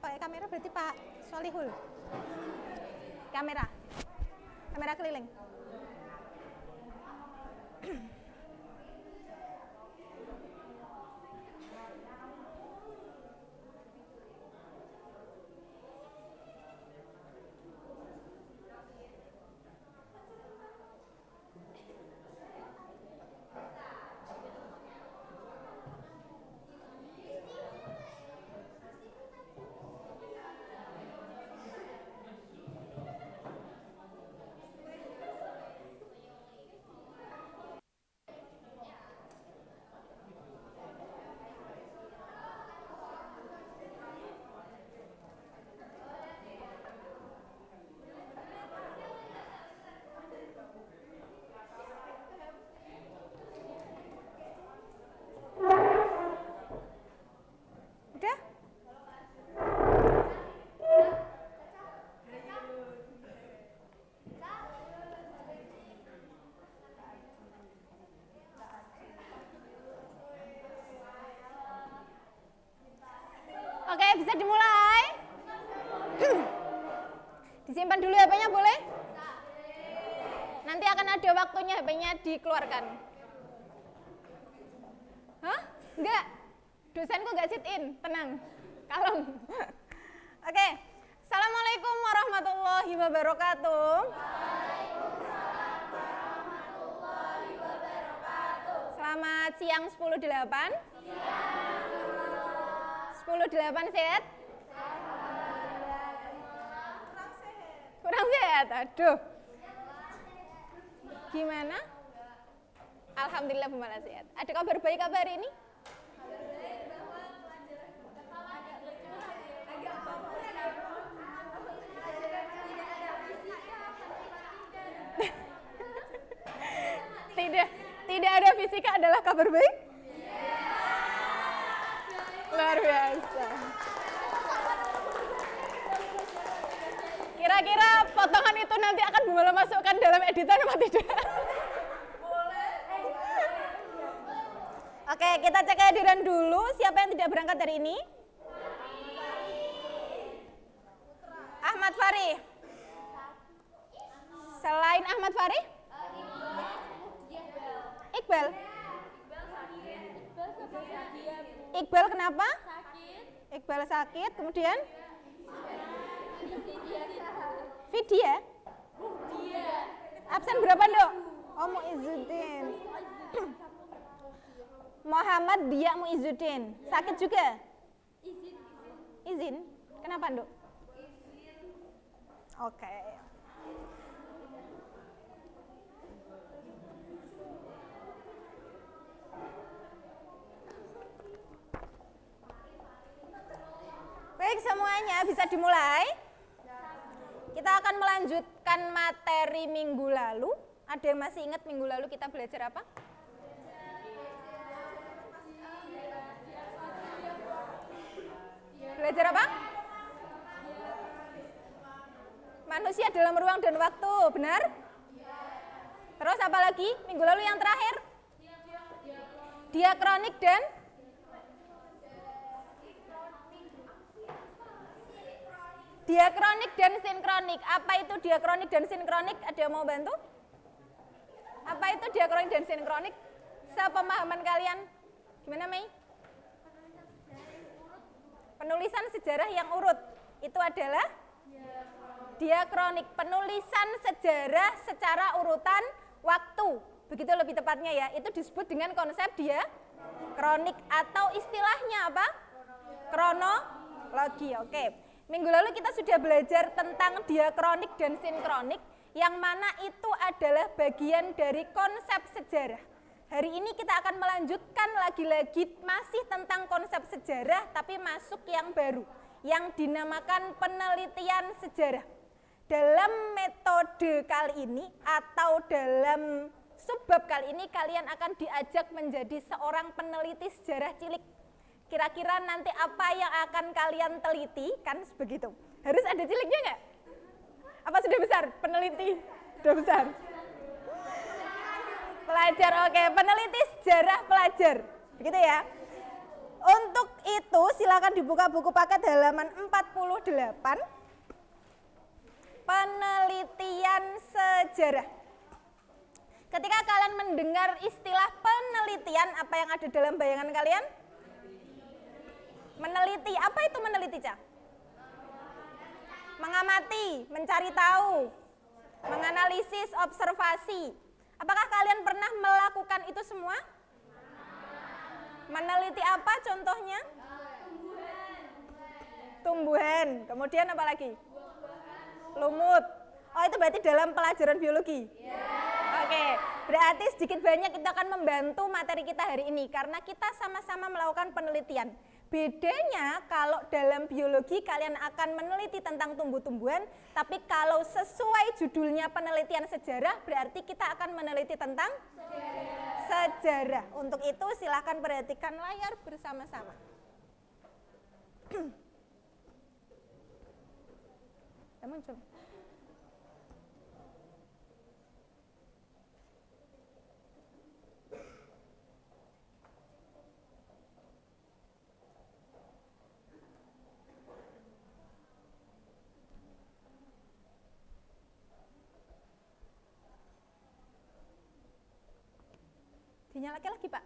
pakai kamera berarti Pak Solihul. Kamera keliling. Oke, bisa dimulai. Disimpan dulu HP-nya boleh? Nanti akan ada waktunya HP-nya dikeluarkan. Hah? Enggak. Dosenku enggak sit in, tenang. Kalem. Oke. Assalamualaikum warahmatullahi wabarakatuh. Waalaikumsalam warahmatullahi wabarakatuh. Selamat siang 10.8. 10.8 sehat? Kurang sehat? Aduh. Gimana? Alhamdulillah pemalas sehat. Ada kabar baik hari ini? Tidak ada fisika adalah kabar baik? Luar biasa. Kira-kira potongan itu nanti akan Bu Mala masukkan dalam editan apa tidak? Boleh. Oke, kita cek kehadiran dulu. Siapa yang tidak berangkat hari ini? Ahmad Fari. Selain Ahmad Fari? Iqbal. Iqbal kenapa? Sakit. Iqbal sakit, kemudian? Vidya. Absen berapa, Dok? Oh, Muizuddin. Muhammad Dia Muizuddin. Sakit juga? Izin. Kenapa, Dok? Oke. Baik semuanya, bisa dimulai. Kita akan melanjutkan materi minggu lalu. Ada yang masih ingat minggu lalu kita belajar apa? Belajar apa? Manusia dalam ruang dan waktu, benar? Terus apa lagi? Minggu lalu yang terakhir? Diakronik dan? Diakronik dan sinkronik. Apa itu diakronik dan sinkronik? Ada yang mau bantu? Apa itu diakronik dan sinkronik? Sepemahaman kalian? Gimana, Mei? Penulisan sejarah yang urut. Itu adalah diakronik. Penulisan sejarah secara urutan waktu. Begitu lebih tepatnya ya. Itu disebut dengan konsep diakronik. Atau istilahnya apa? Kronologi. Oke. Minggu lalu kita sudah belajar tentang diakronik dan sinkronik, yang mana itu adalah bagian dari konsep sejarah. Hari ini kita akan melanjutkan lagi-lagi masih tentang konsep sejarah, tapi masuk yang baru, yang dinamakan penelitian sejarah. Dalam metode kali ini atau dalam subbab kali ini, kalian akan diajak menjadi seorang peneliti sejarah cilik. Kira-kira nanti apa yang akan kalian teliti, kan begitu. Harus ada ciliknya nggak? Apa sudah besar? Peneliti sudah besar. Pelajar, oke. Peneliti sejarah pelajar, begitu ya. Untuk itu itu silakan dibuka buku paket halaman 48. Penelitian sejarah. Ketika kalian mendengar istilah penelitian, apa yang ada dalam bayangan kalian? Meneliti. Apa itu meneliti, Ca? Mengamati, mencari tahu, menganalisis, observasi. Apakah kalian pernah melakukan itu semua? Meneliti apa contohnya? Tumbuhan. Kemudian apa lagi? Lumut. Oh, itu berarti dalam pelajaran biologi? Oke, berarti sedikit banyak kita akan membantu materi kita hari ini karena kita sama-sama melakukan penelitian. Bedanya kalau dalam biologi kalian akan meneliti tentang tumbuh-tumbuhan, tapi kalau sesuai judulnya penelitian sejarah berarti kita akan meneliti tentang sejarah. Untuk itu silakan perhatikan layar bersama-sama. Muncul. Dinyalakan lagi, Pak.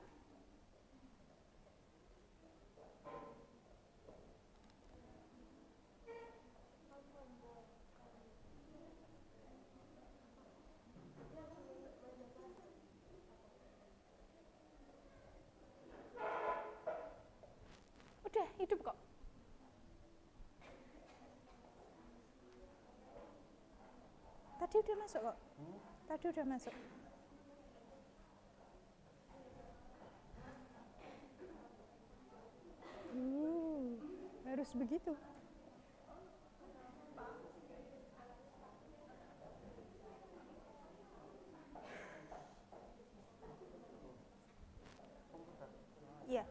Udah hidup kok. Tadi udah masuk kok. Tadi udah masuk. Harus begitu. Iya.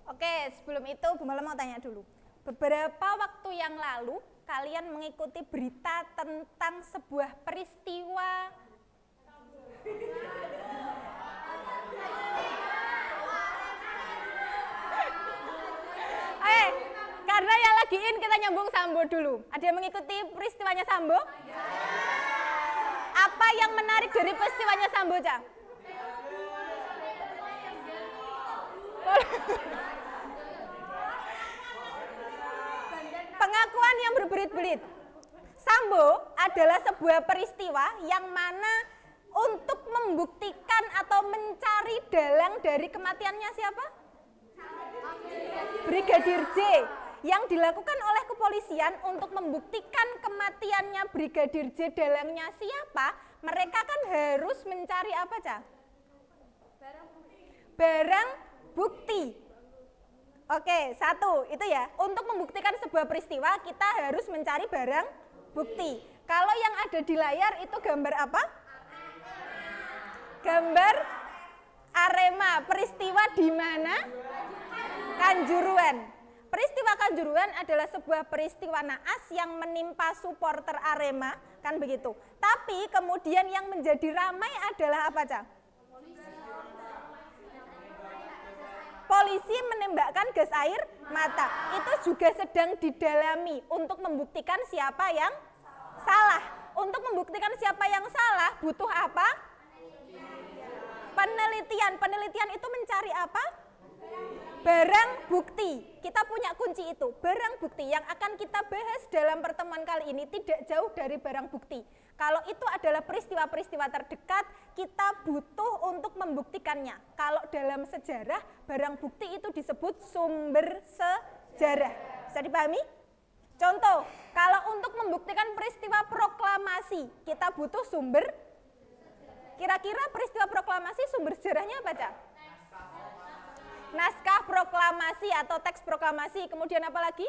Oke, sebelum itu Bu Mala mau tanya dulu. Beberapa waktu yang lalu kalian mengikuti berita tentang sebuah peristiwa karena yang lagi in kita nyambung Sambo dulu. Ada yang mengikuti peristiwanya Sambo? Apa yang menarik dari peristiwanya Sambo, Ca? Pengakuan yang berbelit-belit. Sambo adalah sebuah peristiwa yang mana untuk membuktikan atau mencari dalang dari kematiannya siapa? Brigadir J. Yang dilakukan oleh kepolisian untuk membuktikan kematiannya Brigadir J, dalangnya siapa, mereka kan harus mencari apa, Ca? Barang bukti. Oke, satu, itu ya. Untuk membuktikan sebuah peristiwa, kita harus mencari barang bukti. Kalau yang ada di layar itu gambar apa? Gambar Arema. Peristiwa di mana? Kanjuruhan. Peristiwa Kanjuruhan adalah sebuah peristiwa naas yang menimpa supporter Arema, kan begitu. Tapi kemudian yang menjadi ramai adalah apa, Ca? Polisi menembakkan gas air mata. Itu juga sedang didalami untuk membuktikan siapa yang salah. Untuk membuktikan siapa yang salah butuh apa? Penelitian. Penelitian itu mencari apa? Barang bukti. Kita punya kunci itu. Barang bukti yang akan kita bahas dalam pertemuan kali ini tidak jauh dari barang bukti. Kalau itu adalah peristiwa-peristiwa terdekat, kita butuh untuk membuktikannya. Kalau dalam sejarah, barang bukti itu disebut sumber sejarah. Bisa dipahami? Contoh, kalau untuk membuktikan peristiwa proklamasi, kita butuh sumber. Kira-kira peristiwa proklamasi sumber sejarahnya apa, Cak? Naskah proklamasi atau teks proklamasi. Kemudian apa lagi?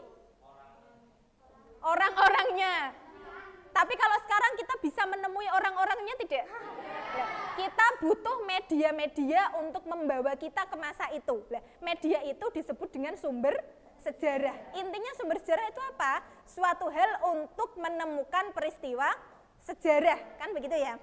Orang-orangnya. Tapi kalau sekarang kita bisa menemui orang-orangnya tidak? Ya, kita butuh media-media untuk membawa kita ke masa itu. Media itu disebut dengan sumber sejarah. Intinya sumber sejarah itu apa? Suatu hal untuk menemukan peristiwa sejarah, kan begitu ya?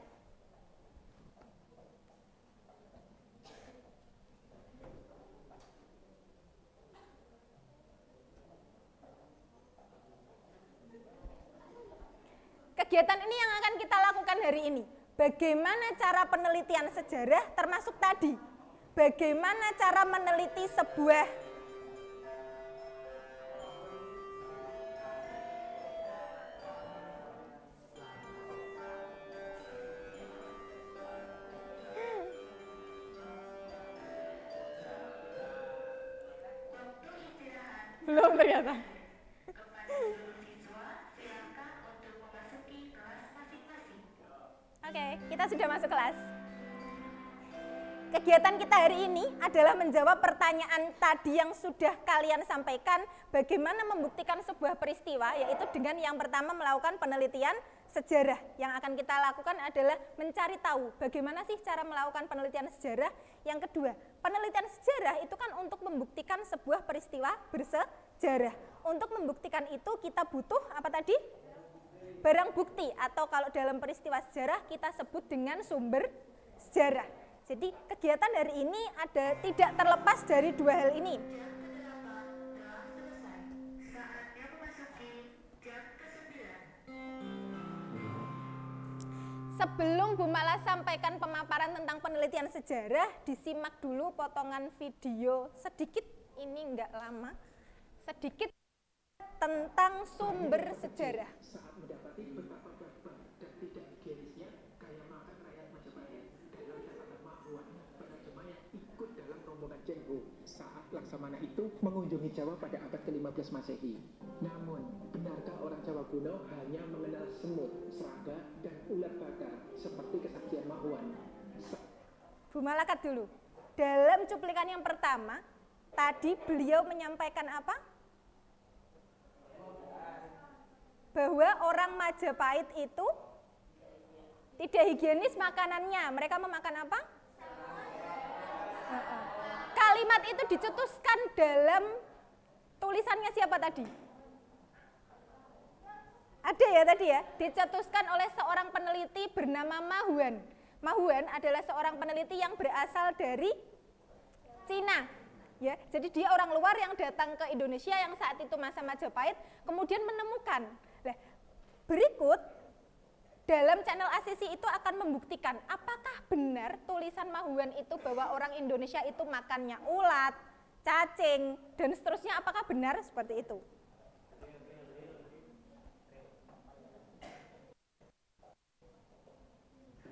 Kegiatan ini yang akan kita lakukan hari ini. Bagaimana cara penelitian sejarah, termasuk tadi, bagaimana cara meneliti sebuah belum ternyata. Oke, kita sudah masuk kelas. Kegiatan kita hari ini adalah menjawab pertanyaan tadi yang sudah kalian sampaikan, bagaimana membuktikan sebuah peristiwa, yaitu dengan yang pertama melakukan penelitian sejarah. Yang akan kita lakukan adalah mencari tahu bagaimana sih cara melakukan penelitian sejarah. Yang kedua, penelitian sejarah itu kan untuk membuktikan sebuah peristiwa bersejarah. Untuk membuktikan itu kita butuh apa tadi? Barang bukti, atau kalau dalam peristiwa sejarah kita sebut dengan sumber sejarah. Jadi kegiatan hari ini tidak terlepas dari dua hal ini. Sebelum Bu Mala sampaikan pemaparan tentang penelitian sejarah, disimak dulu potongan video sedikit, ini enggak lama, sedikit tentang sumber sejarah. Saat mendapati betapa barbar dan tidak higienisnya gaya makan rakyat Majapahit dalam catatan Mahuan, penerjemah yang ikut dalam rombongan Cengho saat Laksamana itu mengunjungi Jawa pada abad ke-15 Masehi. Namun, benarkah orang Jawa kuno hanya mengenal semut, serangga, dan ular bakar seperti kesaksian Mahuan? Bu Mala cut dulu. Dalam cuplikan yang pertama, tadi beliau menyampaikan apa? Bahwa orang Majapahit itu tidak higienis makanannya. Mereka memakan apa? Kalimat itu dicetuskan dalam tulisannya siapa tadi? Ada ya tadi ya, dicetuskan oleh seorang peneliti bernama Mahuan. Mahuan adalah seorang peneliti yang berasal dari Cina. Ya, jadi dia orang luar yang datang ke Indonesia yang saat itu masa Majapahit, kemudian menemukan. Nah, berikut dalam channel ACC itu akan membuktikan apakah benar tulisan Mahuan itu bahwa orang Indonesia itu makannya ulat, cacing, dan seterusnya, apakah benar seperti itu?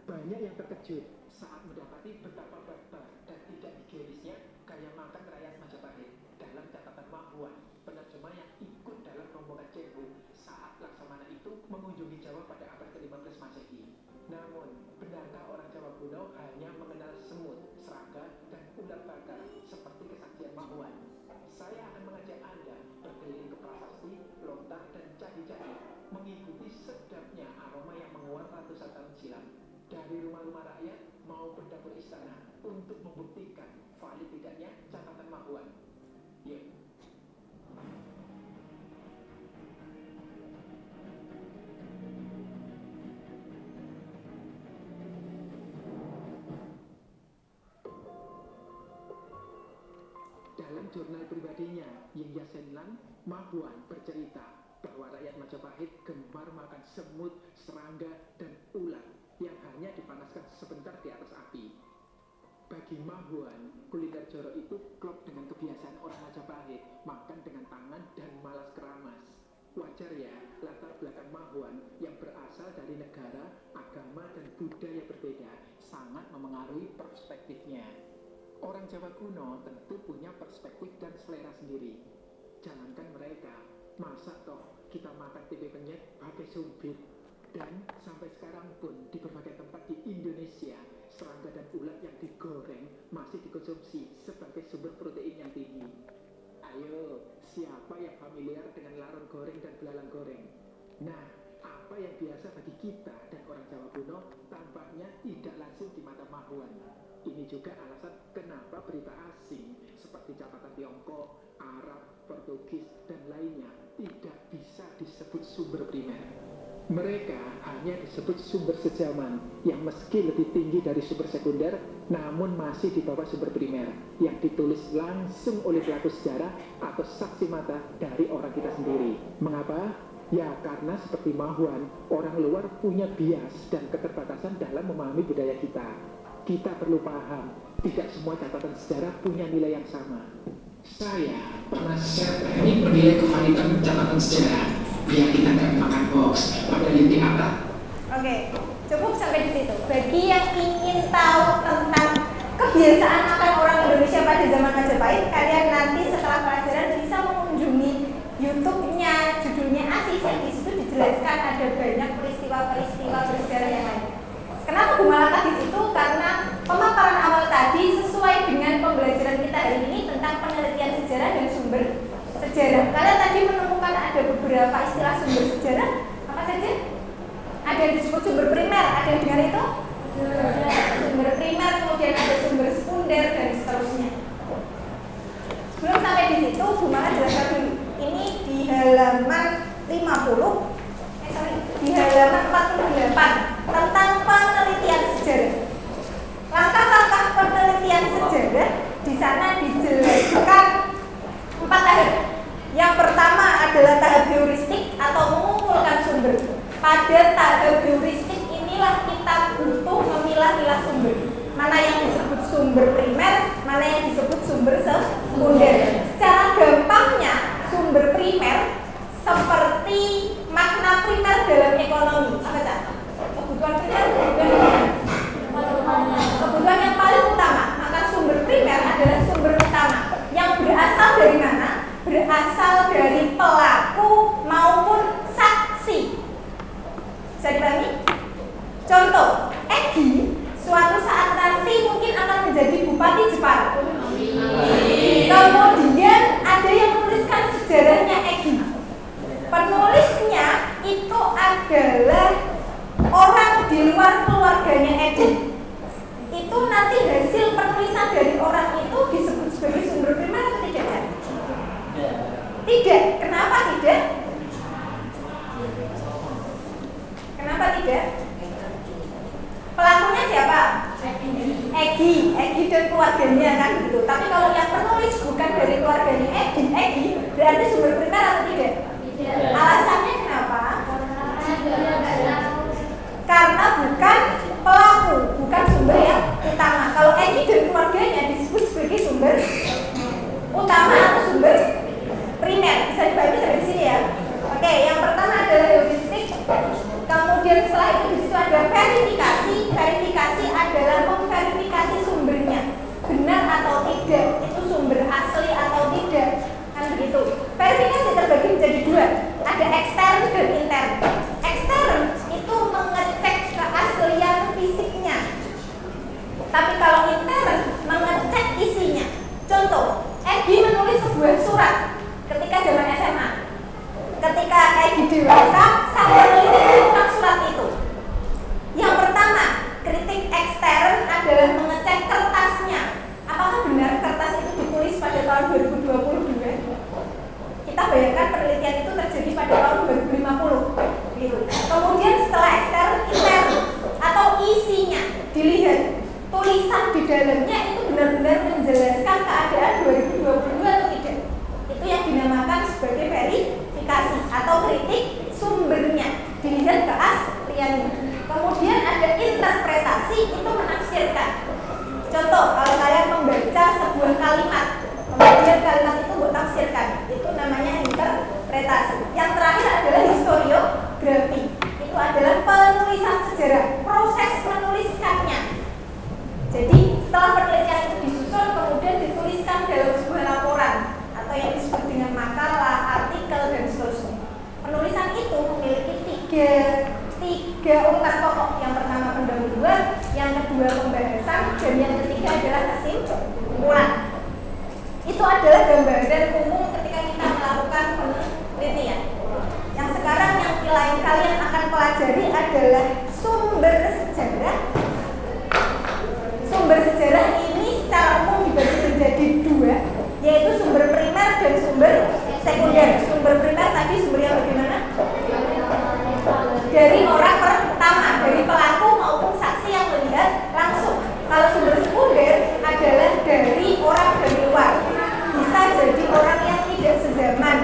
Banyak yang terkejut saat mendapati betapa barbar dan tidak higienisnya gaya makan rakyat Majapahit dalam catatan Mahuan, penerjemah yang ikut dalam rombongan Cengho saat Laksamana itu mengunjungi Jawa pada abad ke-15 Masehi. Namun, benarkah orang Jawa kuno hanya mengenal semut, serangga, dan ular bakar seperti kesaksian Mahuan? Saya akan mengajak Anda berkeliling ke prasasti, lontar, dan candi-candi, mengikuti sedapnya aroma yang menguat ratusan tahun silam dari rumah-rumah rakyat maupun dapur istana untuk membuktikan valid tidaknya catatan Mahuan. Yuk. Dalam jurnal pribadinya, Yingya Senlan, Mahuan bercerita bahwa rakyat Majapahit gemar makan semut, serangga, dan ular yang hanya dipanaskan sebentar di atas api. Bagi Mahuan, kuliner Joro itu klop dengan kebiasaan orang Majapahit, makan dengan tangan dan malas keramas. Wajar ya, latar belakang Mahuan yang berasal dari negara, agama, dan budaya berbeda sangat memengaruhi perspektifnya. Orang Jawa kuno tentu punya perspektif dan selera sendiri. Jangankan mereka, masa toh kita makan tempe penyet pakai sumpit? Dan sampai sekarang pun di berbagai tempat di Indonesia, serangga dan ulat yang digoreng masih dikonsumsi sebagai sumber protein yang tinggi. Ayo, siapa yang familiar dengan larun goreng dan belalang goreng? Nah, apa yang biasa bagi kita dan orang Jawa kuno tampaknya tidak langsung di mata Mahuan. Ini juga alasan kenapa berita asing seperti catatan Tiongkok, Arab, Portugis, dan lainnya tidak bisa disebut sumber primer. Mereka hanya disebut sumber sejaman yang meski lebih tinggi dari sumber sekunder namun masih di bawah sumber primer yang ditulis langsung oleh pelaku sejarah atau saksi mata dari orang kita sendiri. Mengapa? Ya karena seperti Mahuan, orang luar punya bias dan keterbatasan dalam memahami budaya kita. Kita perlu paham, tidak semua catatan sejarah punya nilai yang sama. Saya pernah share teknik menilai kevalidan catatan sejarah biar kita nggak makan hoax pada lini atas. Oke, cukup sampai di situ. Bagi yang ingin tahu tentang kebiasaan makan orang Indonesia pada zaman Majapahit, kalian nanti setelah pelajaran bisa mengunjungi YouTube-nya, judulnya Asisten. Di situ dijelaskan ada banyak peristiwa-peristiwa bersejarah yang lain. Kenapa Bumalakat di situ? Karena pemaparan awal tadi sesuai dengan pembelajaran kita hari ini tentang penelitian sejarah dan sumber sejarah. Kalian tadi menemukan ada beberapa istilah sumber sejarah. Apa saja? Ada yang disebut sumber primer. Ada yang dengar itu? Sumber primer, kemudian ada sumber sekunder dan seterusnya. Belum sampai di situ, Bumalakat jelaskan dulu. Ini di halaman 50. Di halaman 48 tentang penelitian sejarah. Langkah-langkah penelitian sejarah di sana dijelaskan 4 tahap. Yang pertama adalah tahap heuristik atau mengumpulkan sumber. Pada tahap heuristik inilah kita butuh memilah-milah sumber. Mana yang disebut sumber primer, mana yang disebut sumber sekunder. Secara gampangnya, sumber primer seperti makna primer dalam ekonomi. Apa Cak? Kebutuhan primer, kebutuhan yang paling utama. Maka sumber primer adalah sumber utama yang berasal dari mana? Berasal dari pelaku maupun saksi. Bisa dipahami? Contoh, Egi suatu saat nanti mungkin akan menjadi bupati Jepara. Kemudian ada yang menuliskan sejarahnya Egi. Penulisnya itu adalah orang di luar keluarganya Egi. Itu nanti hasil penulisan dari orang itu disebut sebagai sumber primer atau tidak? Tidak. Kenapa tidak? Kenapa tidak? Pelakunya siapa? Egi dan keluarganya kan gitu. Tapi kalau yang penulis bukan dari keluarganya Egi berarti sumber primer atau tidak? Alasannya kenapa? Karena bukan pelaku, bukan sumber yang utama. Kalau Egi dan keluarganya disebut sebagai sumber utama atau sumber primer. Bisa dibagi sampai di sini ya. Oke, yang pertama adalah heuristik. Kemudian setelah itu di situ ada verifikasi. Verifikasi adalah memverifikasi sumbernya benar atau tidak, itu sumber asli atau tidak, kan begitu. Verifikasi terbagi menjadi 2, ada ekstern dan intern. Ekstern itu mengecek keaslian fisiknya, tapi kalau intern mengecek isinya. Contoh, Egi menulis sebuah surat ketika zaman SMA. Ketika Egi dewasa, sang peneliti tentang surat itu. Yang pertama, kritik ekstern adalah mengecek kertasnya. Apakah benar kertas itu ditulis pada tahun 2022? Kita bayangkan penelitian itu terjadi pada tahun 2050. Gitu. Kemudian setelah ekstern, intern atau isinya dilihat. Tulisan di dalamnya itu benar-benar menjelaskan keadaan 2022 atau tidak. Itu yang dinamakan sebagai verifikasi atau kritik sumbernya. Dilihat keasliannya. Kemudian ada interpretasi, itu menafsirkan. Contoh, kalau kalian membaca sebuah kalimat, kemudian kalimat itu buat tafsirkan, itu namanya interpretasi. Yang terakhir adalah historiografi. Itu adalah penulisan sejarah, proses menuliskannya. Jadi setelah penelitian itu disusun, kemudian dituliskan dalam sebuah laporan atau yang disebut dengan makalah, artikel, dan seterusnya. Penulisan itu memiliki tiga urutan pokok. Yang pertama pendahuluan, yang kedua pembahasan, dan yang ketiga adalah kesimpulan. Itu adalah gambaran umum ketika kita melakukan penelitian. Yang sekarang yang kalian akan pelajari adalah sumber sejarah. Sumber sejarah ini secara umum dibagi menjadi 2. dari orang pertama, dari pelaku maupun saksi yang melihat langsung. Kalau sumber sekunder adalah dari orang dari luar. Bisa jadi orang yang tidak sezaman.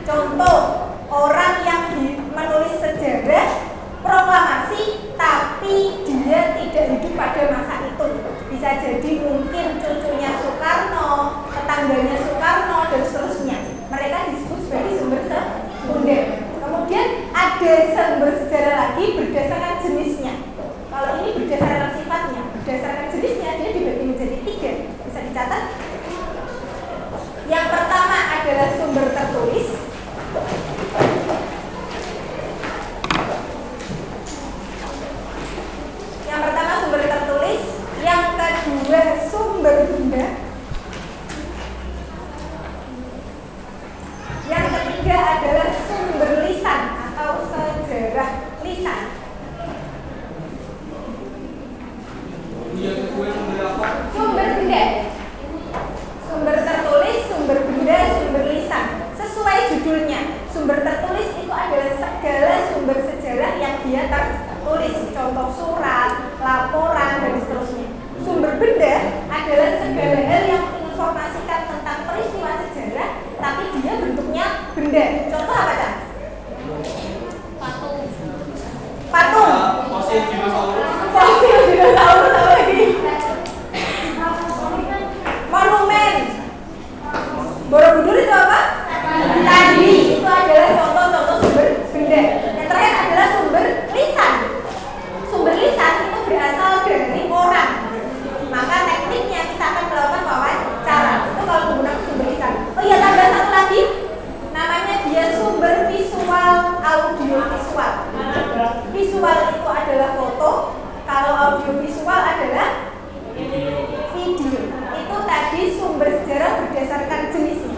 Contoh, orang yang menulis sejarah proklamasi tapi dia tidak hidup pada masa itu. Bisa jadi mungkin cucunya Soekarno, tetangganya Soekarno, dan seterusnya. Mereka disebut sebagai sumber sekunder. Kemudian ada sumber sejarah lagi berdasarkan jenisnya. Kalau ini berdasarkan sifatnya, berdasarkan jenisnya dia dibagi menjadi 3. Bisa dicatat. Yang pertama adalah sumber tertulis. Yang pertama sumber tertulis, yang kedua sumber benda, yang ketiga adalah sumber lisan atau sejarah lisan. Sumber benda, sumber tertulis, sumber benda, sumber lisan. Sesuai judulnya, sumber tertulis itu adalah segala sumber sejarah yang dia tertulis, contoh surat, laporan, dan seterusnya. Sumber benda adalah segala hal yang menginformasikan tentang peristiwa sejarah, tapi dia bentuknya benda. Contoh apa, Cak? Patung. Patung. Fosil dinosaurus. Fosil dinosaurus apa lagi? Monumen. Borobudur itu apa? Candi. Itu adalah contoh-contoh sumber benda. Yang terakhir adalah sumber lisan. Sumber lisan itu berasal dari orang. Maka tekniknya kita akan melakukan wawancara. Itu kalau menggunakan sumber lisan. Oh iya, tambah satu lagi. Namanya dia sumber visual, audiovisual. Visual itu adalah foto. Kalau audiovisual adalah video. Itu tadi sumber sejarah berdasarkan jenisnya.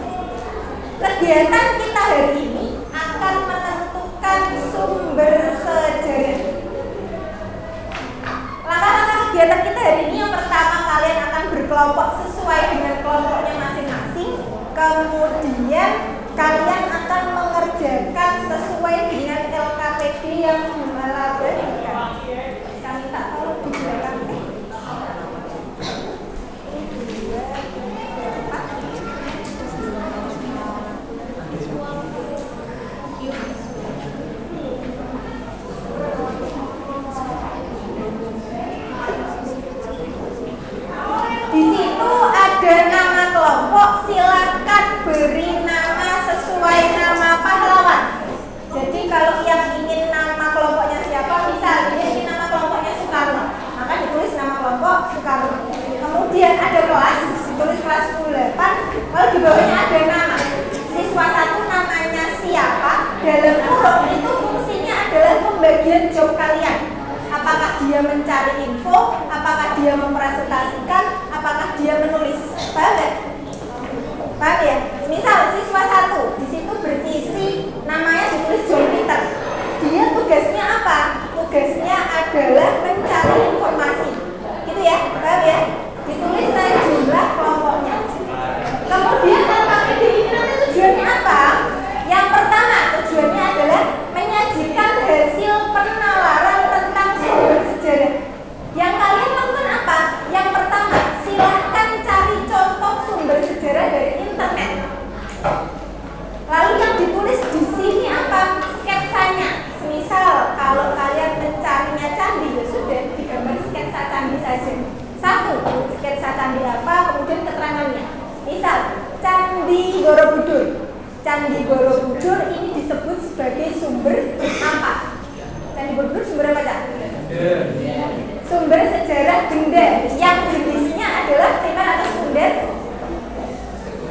Kegiatan kita hari ini akan menentukan sumber sejarah. Langkah-langkah kegiatan kita hari ini, yang pertama kalian akan berkelompok sesuai dengan kelompoknya masing-masing. Kemudian kalian akan mengerjakan sesuai dengan LKPD yang Gumala berikan. Bisa minta tolong di belakang. Di situ ada nama kelompok, silakan beri nama sesuai nama pahlawan. Jadi kalau yang ingin nama kelompoknya siapa, misal dia ingin nama kelompoknya Soekarno, maka ditulis nama kelompok Soekarno. Kemudian ada kelas, ditulis kelas 8, lalu di bawahnya ada nama. Siswa 1 namanya siapa, dalam kurung itu fungsinya adalah pembagian job kalian. Apakah dia mencari info, apakah dia mempresentasikan, apakah dia menulis. Paham ya? Paham ya? Misal siswa 1 di situ berisi namanya ditulis John Peter. Dia tugasnya apa? Tugasnya adalah mencari informasi. Gitu ya? Paham ya? Ditulis sejumlah kelompoknya. Kemudian LKPD ini nanti tujuannya apa? Yang pertama tujuannya adalah menyajikan hasil penalaran tentang sumber sejarah. Yang kalian lakukan apa? Yang pertama, silahkan cari contoh sumber sejarah dari internet. Lalu yang ditulis di sini apa? Sketsanya. Misal kalau kalian mencarinya candi, ya sudah digambar sketsa candi saja. 1, sketsa candi apa, kemudian keterangannya. Misal Candi Borobudur. Candi Borobudur ini disebut sebagai sumber apa? Candi Borobudur sumber apa, Cak? Sumber sejarah benda yang jenisnya adalah primer atau sekunder.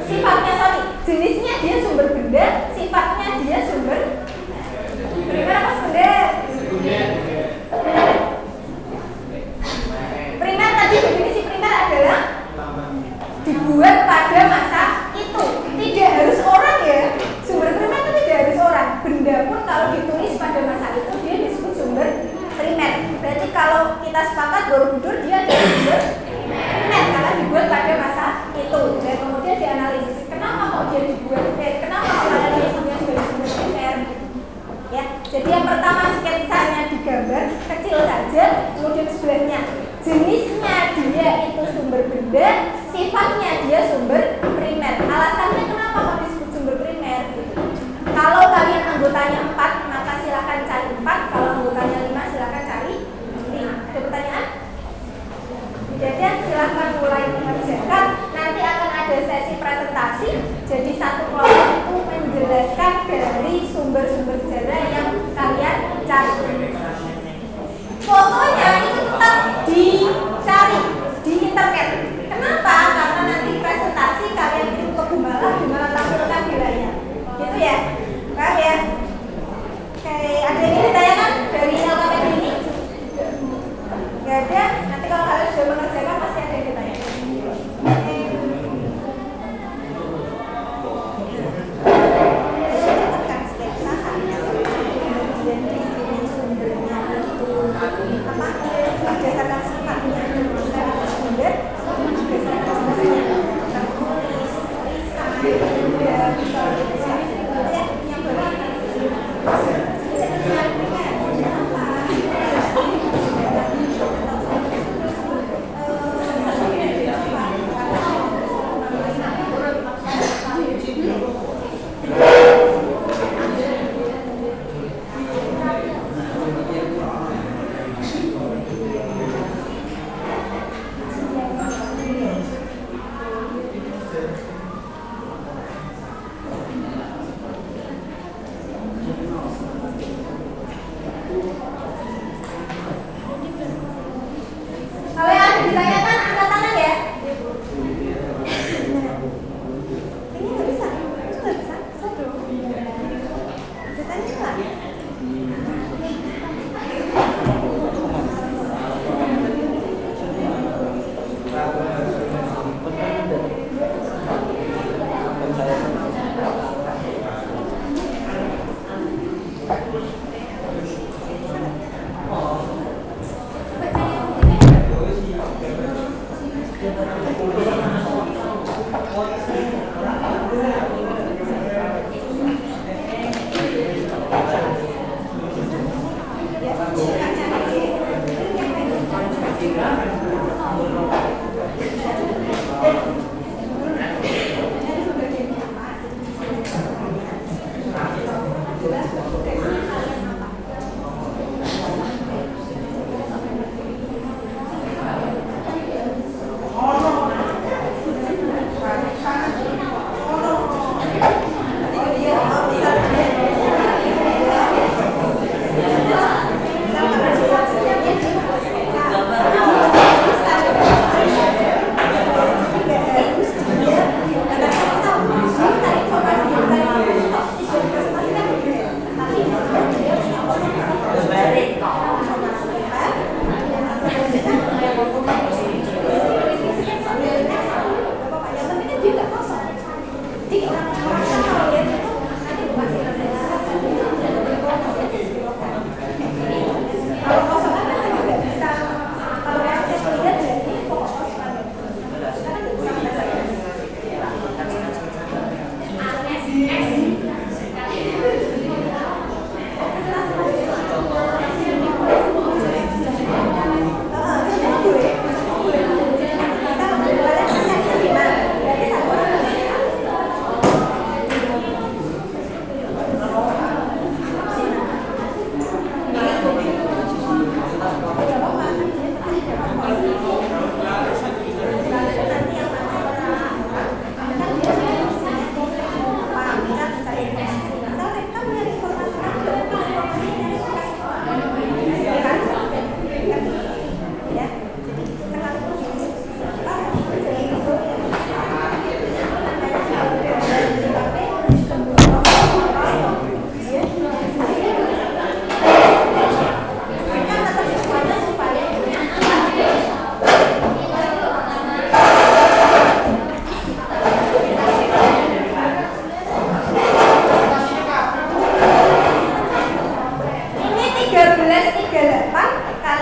Sifatnya, jenisnya dia sumber benda, sifatnya dia sumber primer apa sekunder? Primer, tadi definisi primer adalah dibuat pada masa itu. Tidak harus orang ya. Sumber primer itu tidak harus orang. Benda pun kalau ditulis pada masa itu dia disebut sumber primer. Berarti kalau kita sepakat Borobudur dia adalah sumber primer karena dibuat pada masa itu. Dan kemudian dianalisis kenapa kok dia dibuat, kenapa kok dia sebagai sumber primer. Ya, jadi yang pertama sketsanya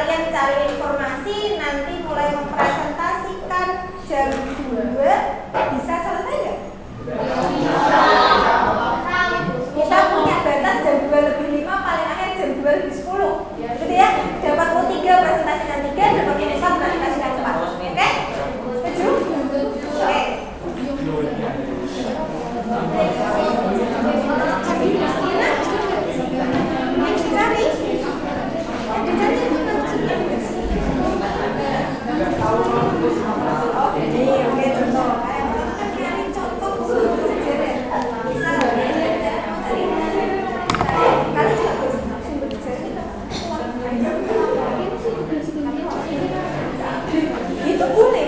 kalian cari informasi, nanti mulai mempresentasikan jam 2 bisa selesai nggak? Kita punya batas jam 2:05, paling akhir jam 2:10 gitu ya, dapat U3 presentasikan 3, dapat U4 presentasikan 4. Oke? Setuju? Oke. Itu boleh.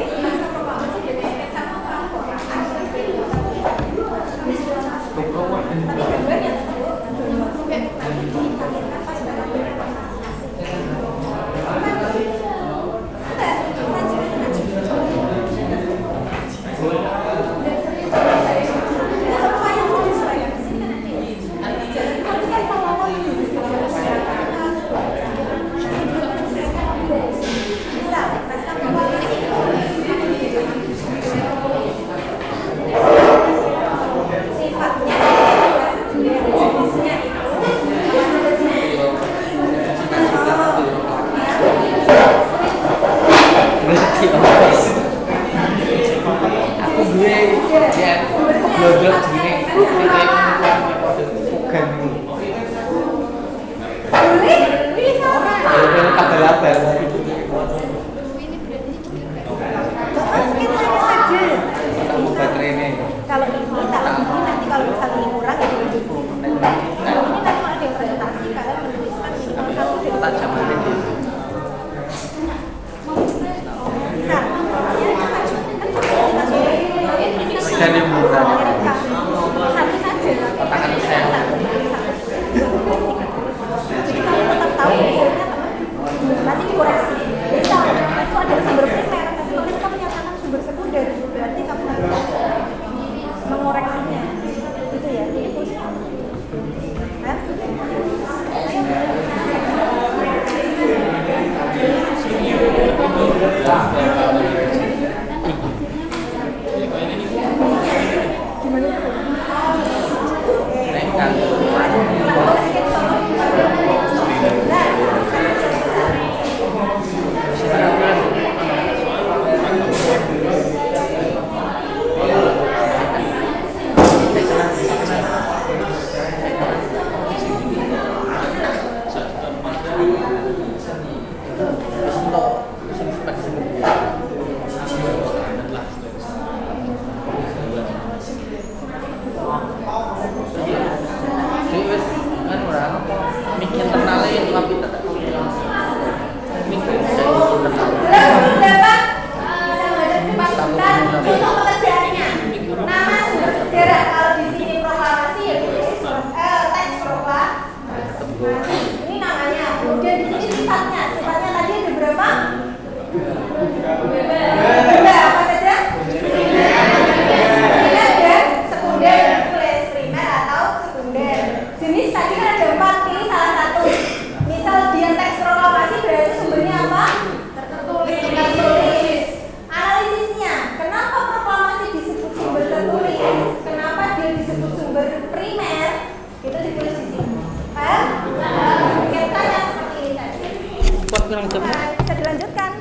Kalau ini tak lebih, nanti kalau misalnya ini kurang ya lebih. Kalau ini nanti kalau ada yang presentasi, kalian menuliskan minimal 1 dan 2. Satu saja. Jadi kalau tetap tahu hasilnya nanti dikoreksi. Bisa, itu adalah sumber primer, tapi kalau kamu menyatakan sumber sekunder, berarti kamu harus mengoreksinya. Itu ya, ini fungsinya. Bisa dilanjutkan.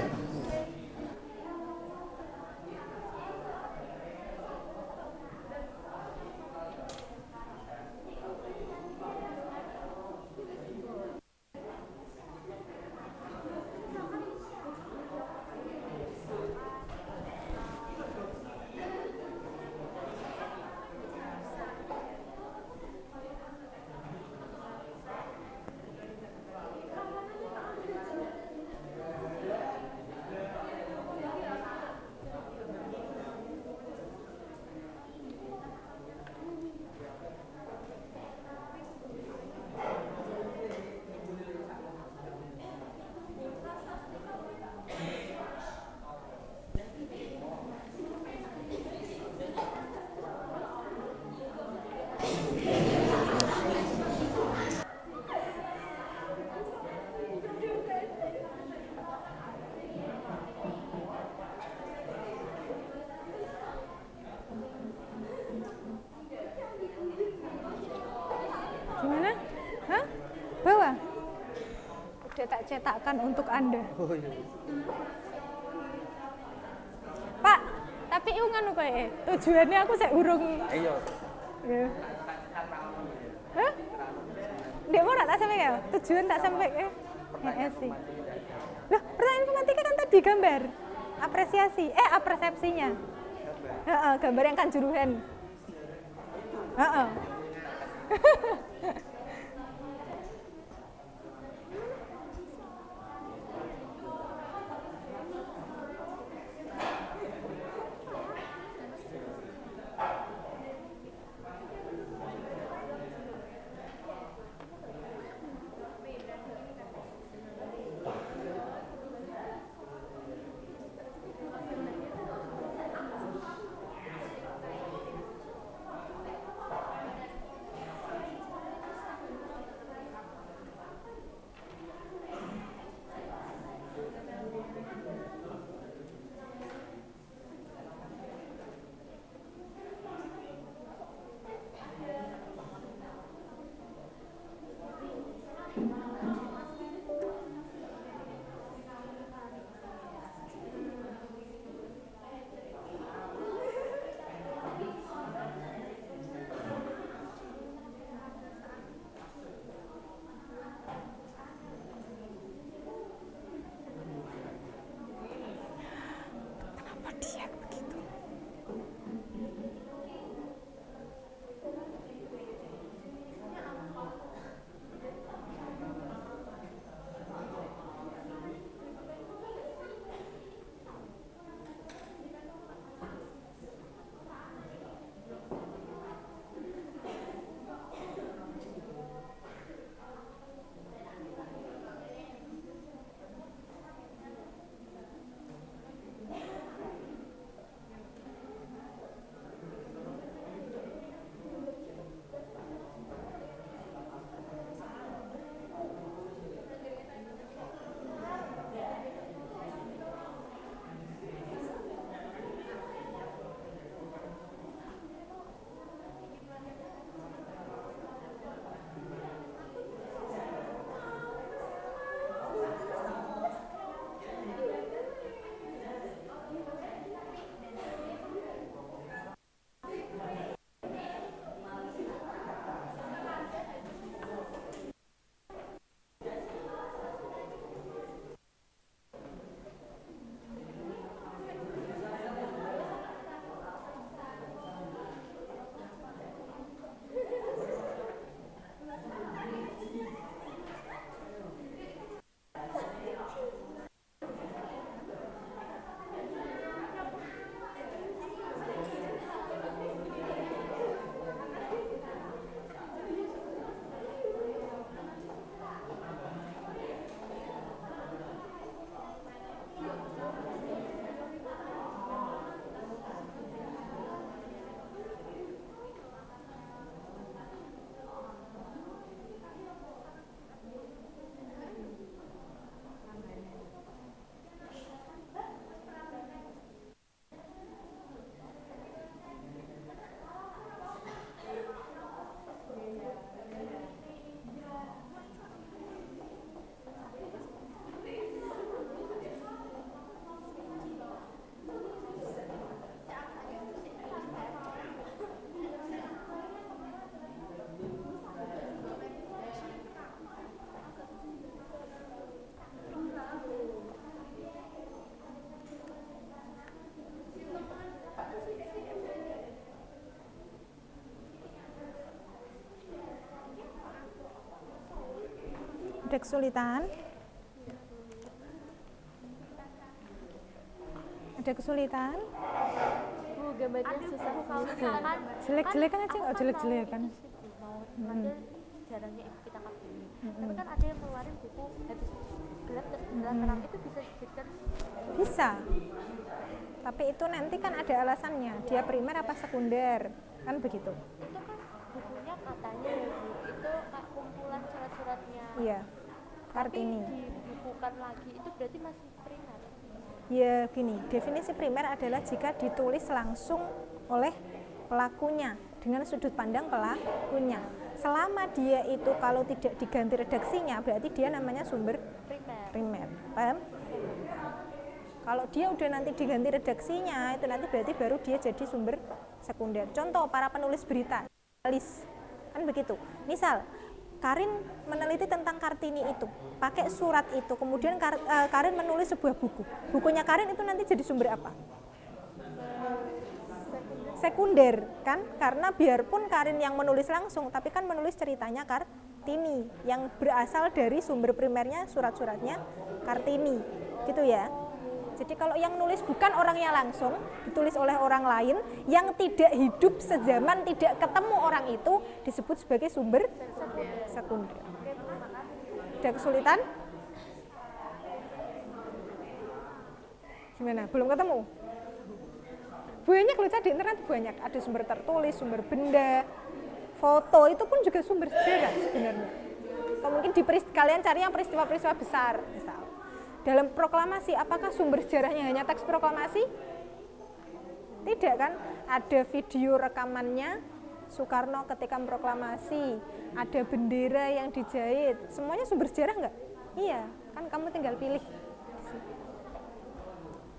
cetakkan untuk Anda. Oh iya. Pak, tapi iku nganu kowe tujuannya aku sik urung. Iya. Ya. Hah? Ndek ora tak sampe ya? Tujuan tak sampe ya. Heeh sih. Loh, pertanyaan informatika kan tadi gambar. Persepsinya. Heeh, gambar yang kanjuruhan. Heeh. Kenapa dia begitu? Ada kesulitan? Ada kesulitan? Gambarnya susah kan Jelek-jelekan aja nggak jelek-jelekan. padahal jarangnya ibu kita kabini tapi kan ada yang ngeluarin buku habis gelap terang itu bisa dijadikan Bisa. Tapi itu nanti kan ada alasannya. Dia primer apa sekunder? Kan begitu. itu kan bukunya katanya ya Bu itu kayak kumpulan surat-suratnya Iya. tapi Kartini. dibukukan lagi itu berarti masih primer. Ya gini, definisi primer adalah jika ditulis langsung oleh pelakunya dengan sudut pandang pelakunya. Selama dia itu kalau tidak diganti redaksinya, berarti dia namanya sumber Primer. primer. Paham? Kalau dia udah nanti diganti redaksinya, itu nanti berarti baru dia jadi sumber sekunder. Contoh para penulis berita, jurnalis, kan begitu. Misal Karin meneliti tentang Kartini itu, pakai surat itu, kemudian Karin menulis sebuah buku. Bukunya Karin itu nanti jadi sumber apa? Sekunder, kan? Karena biarpun Karin yang menulis langsung, tapi kan menulis ceritanya Kartini, yang berasal dari sumber primernya surat-suratnya Kartini, gitu ya. Jadi kalau yang nulis bukan orangnya langsung, ditulis oleh orang lain, yang tidak hidup sezaman, tidak ketemu orang itu, disebut sebagai sumber sekunder. Ada kesulitan? Gimana? Belum ketemu? Banyak loh, di internet banyak. Ada sumber tertulis, sumber benda, foto, itu pun juga sumber sejarah sebenarnya. Atau mungkin kalian cari yang peristiwa-peristiwa besar, misal. Dalam proklamasi, apakah sumber sejarahnya hanya teks proklamasi? Tidak kan? Ada video rekamannya Soekarno ketika proklamasi, ada bendera yang dijahit, semuanya sumber sejarah nggak? Iya, kan kamu tinggal pilih.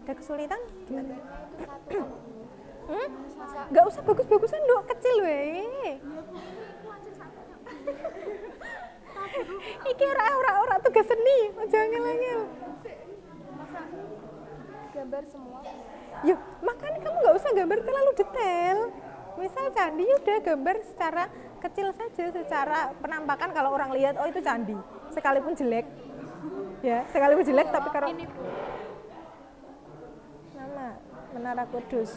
Ada kesulitan? Gimana? Nggak usah bagus-bagusan dok, kecil weh. Iki ora tugas seni, jangan angel. Gambar semua. Yuk, makanya kamu nggak usah gambar terlalu detail. Misal candi udah gambar secara kecil saja, secara penampakan kalau orang lihat oh itu candi, sekalipun jelek. Ya, sekalipun jelek tapi kalau nama Menara Kudus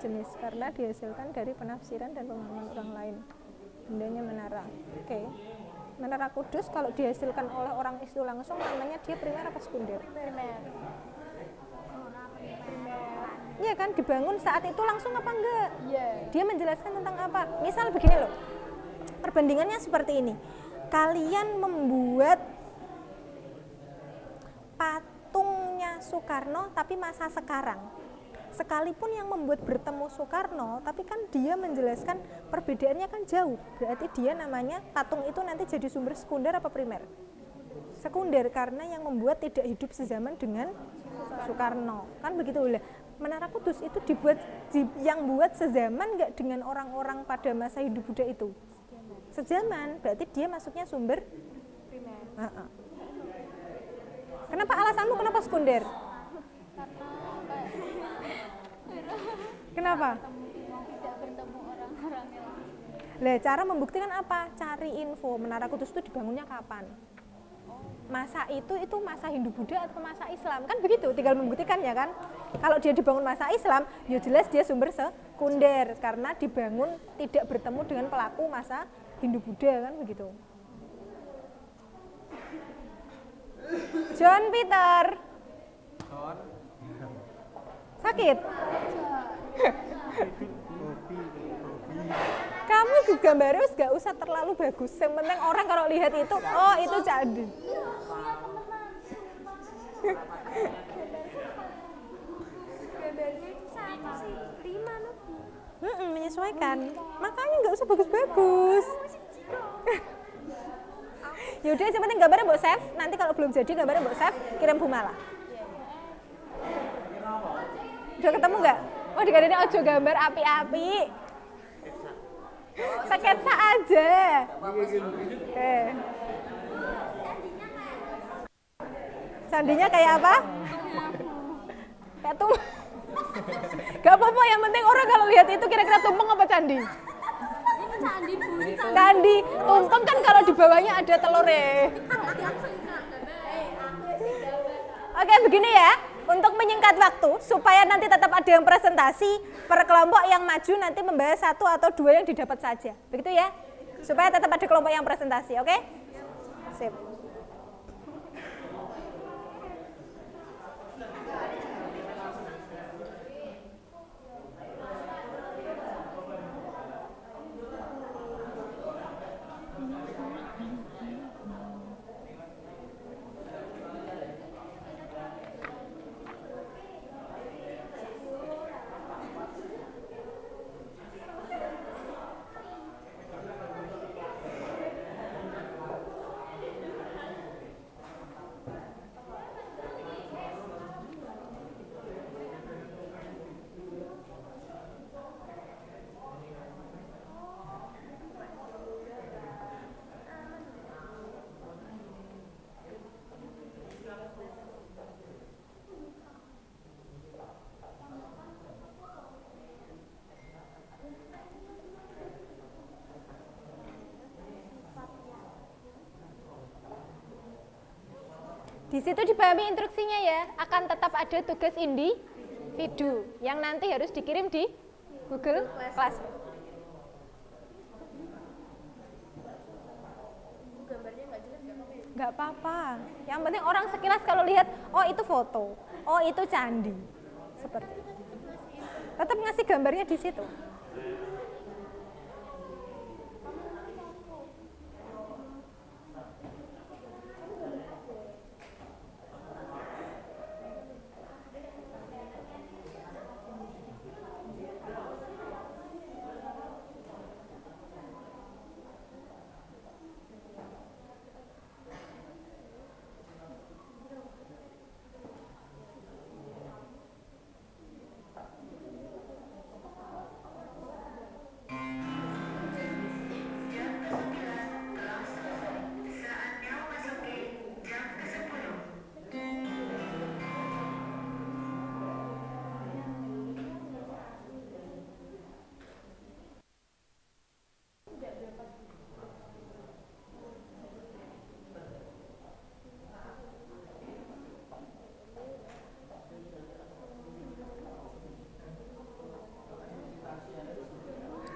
jenis karena dihasilkan dari penafsiran dan pemahaman orang lain. Bendanya menara. Oke. Menara Kudus kalau dihasilkan oleh orang itu langsung namanya dia primer apa sekunder? Primer. Iya kan, dibangun saat itu langsung apa enggak? Iya. Dia menjelaskan tentang apa? Misal begini loh, perbandingannya seperti ini. Kalian membuat patungnya Soekarno tapi masa sekarang. Sekalipun yang membuat bertemu Soekarno, tapi kan dia menjelaskan perbedaannya kan jauh. Berarti dia namanya patung itu nanti jadi sumber sekunder apa primer? Sekunder, karena yang membuat tidak hidup sezaman dengan Soekarno. Kan begitu lah. Menara Kudus itu yang buat sezaman nggak dengan orang-orang pada masa hidup Buddha itu? Sezaman, berarti dia masuknya sumber Primer. Kenapa alasanmu kenapa sekunder? Kenapa? Tidak bertemu orang-orangnya. Lah, cara membuktikan apa? Cari info Menara Kudus itu dibangunnya kapan? Masa itu masa Hindu-Buddha atau masa Islam? Kan begitu, tinggal membuktikan ya kan? Kalau dia dibangun masa Islam, ya jelas dia sumber sekunder karena dibangun tidak bertemu dengan pelaku masa Hindu-Buddha kan begitu. John Peter. Sakit? Kamu gambarnya gak usah terlalu bagus. Yang penting orang kalau lihat itu, oh itu candi. Gambarnya itu satu sih, 5 lebih. Menyesuaikan. Makanya nggak usah bagus-bagus. Yaudah, yang penting gambarnya mbok save. Nanti kalau belum jadi gambarnya mbok save, kirim Bumala. Udah ketemu nggak? Oh, dikadangin ojo gambar api-api. Sketsa aja. Oke. Candinya kayak apa? Kayak tumpeng. Gak apa-apa, yang penting orang kalau lihat itu kira-kira tumpeng apa candi? Ini candi Bu, ini candi. Candi, tumpeng kan kalau di bawahnya ada telurnya. Oke, begini ya. Untuk menyingkat waktu, supaya nanti tetap ada yang presentasi, per kelompok yang maju nanti membahas 1 atau 2 yang didapat saja. Begitu ya? Supaya tetap ada kelompok yang presentasi, oke? Sip. Di situ dipahami instruksinya ya, akan tetap ada tugas individu yang nanti harus dikirim di Google Classroom. Gambarnya nggak jelas nggak apa-apa ya? Nggak apa-apa. Yang penting orang sekilas kalau lihat, oh itu foto, oh itu candi. Seperti itu. Tetap ngasih gambarnya di situ.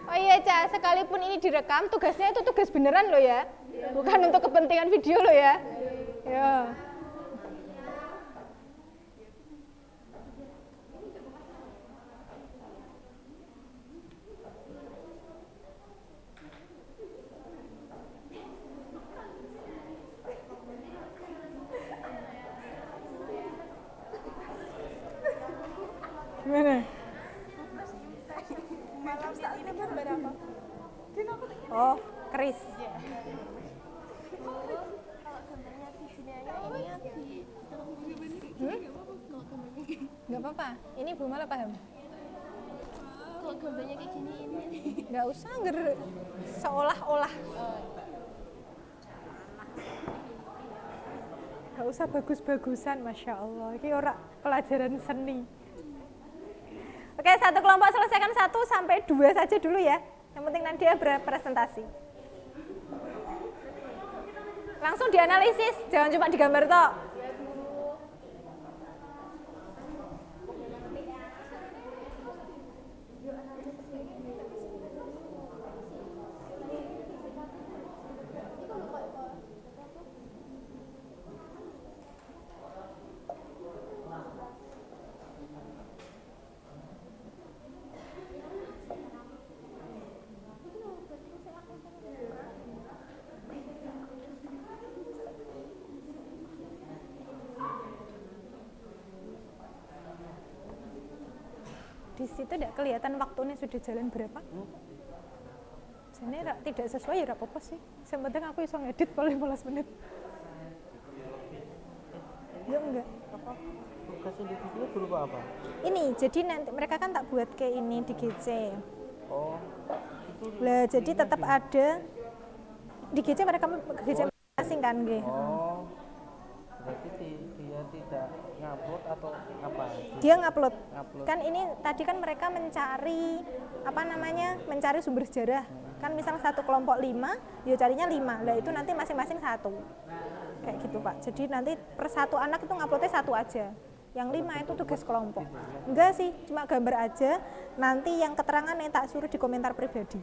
Oh iya Ca, sekalipun ini direkam, tugasnya itu tugas beneran loh ya, bukan untuk kepentingan video loh ya. Ya. Gimana? Oh, keris. Kalau gambarnya di sini aja ini ya di Nggak apa-apa, ini Bu malah paham. kalau gambarnya kayak gini ini Nggak usah seolah-olah. Nggak usah bagus-bagusan, Masya Allah. Ini orang pelajaran seni. Oke, satu kelompok selesaikan 1 sampai 2 saja dulu ya. Yang penting nanti dia berpresentasi. Langsung dianalisis, jangan cuma digambar toh. Di situ tidak kelihatan waktunya sudah jalan berapa. Jadi tidak sesuai ya apa-apa sih. Yang penting aku bisa ngedit paling 15 menit. Ya enggak. Apa? Tugas individu berupa apa? Ini jadi nanti mereka kan tak buat kayak ini di GC. Oh, itu Lah jadi tetap ada di GC mereka GC masing kan nggih. oh, berarti dia tidak ngupload atau apa? Dia ngupload. Ngupload. Kan ini tadi kan mereka mencari apa namanya? Mencari sumber sejarah. Kan misal satu kelompok 5, ya carinya 5. Lah itu nanti masing-masing 1. Kayak gitu, Pak. Jadi nanti per satu anak itu nguploadnya 1 aja. Yang 5 itu tugas kelompok. Enggak sih, cuma gambar aja. Nanti yang keterangan yang tak suruh di komentar pribadi.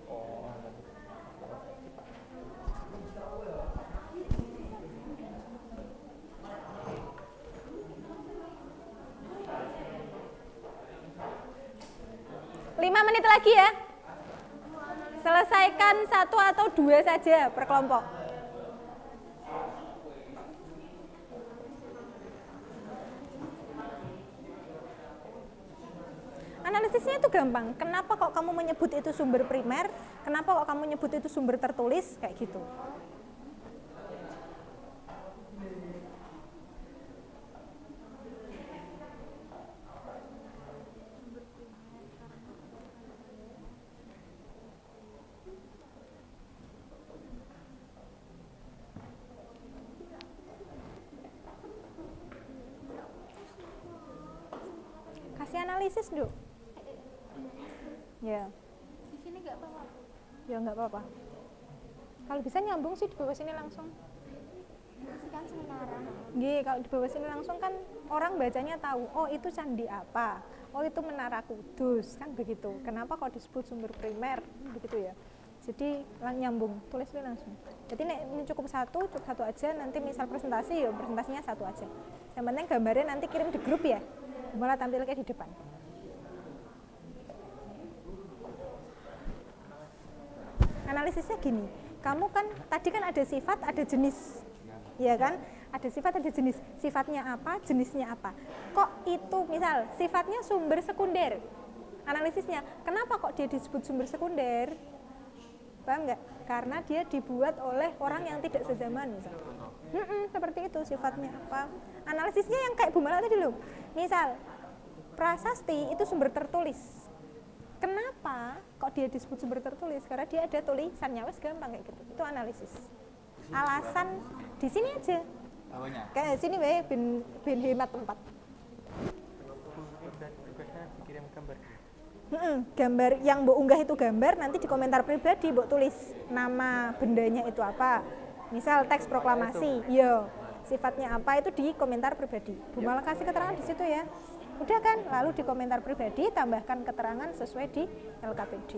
Lima menit lagi ya. Selesaikan 1 atau 2 saja per kelompok. Analisisnya itu gampang. Kenapa kok kamu menyebut itu sumber primer? Kenapa kok kamu menyebut itu sumber tertulis? Kayak gitu. Kasih analisis dulu. Ya. di sini nggak apa-apa. Ya nggak apa-apa. Kalau bisa nyambung sih di bawah sini langsung. kan sementara. Nggih, kalau di bawah sini langsung kan orang bacanya tahu, oh itu candi apa, oh itu Menara Kudus, kan begitu. Kenapa kalau disebut sumber primer, begitu ya. Jadi nyambung, tulis dulu langsung. Jadi ini cukup satu aja, nanti misal presentasi ya presentasinya satu aja. Yang penting gambarnya nanti kirim di grup ya, malah tampil kayak di depan. Analisisnya gini, kamu kan tadi kan ada sifat, ada jenis, ya kan? Ada sifat, ada jenis. Sifatnya apa, jenisnya apa? Kok itu misal sifatnya sumber sekunder? Analisisnya, kenapa kok dia disebut sumber sekunder? Paham nggak? Karena dia dibuat oleh orang yang tidak sezaman misal. Seperti itu sifatnya apa? Analisisnya yang kayak Bu Mala tadi loh. Misal prasasti itu sumber tertulis. Kenapa kok dia disebut sumber tertulis? Karena dia ada tulisannya, wes gampang kayak gitu. Itu analisis. Alasan di sini aja. Kayak sini weh ben hemat tempat. Dikirim gambar. Gambar yang mbok unggah itu gambar, nanti di komentar pribadi mbok tulis nama bendanya itu apa. Misal teks proklamasi, yo sifatnya apa itu di komentar pribadi. Bu Mala kasih keterangan di situ ya. Udah kan, lalu di komentar pribadi tambahkan keterangan sesuai di LKPD.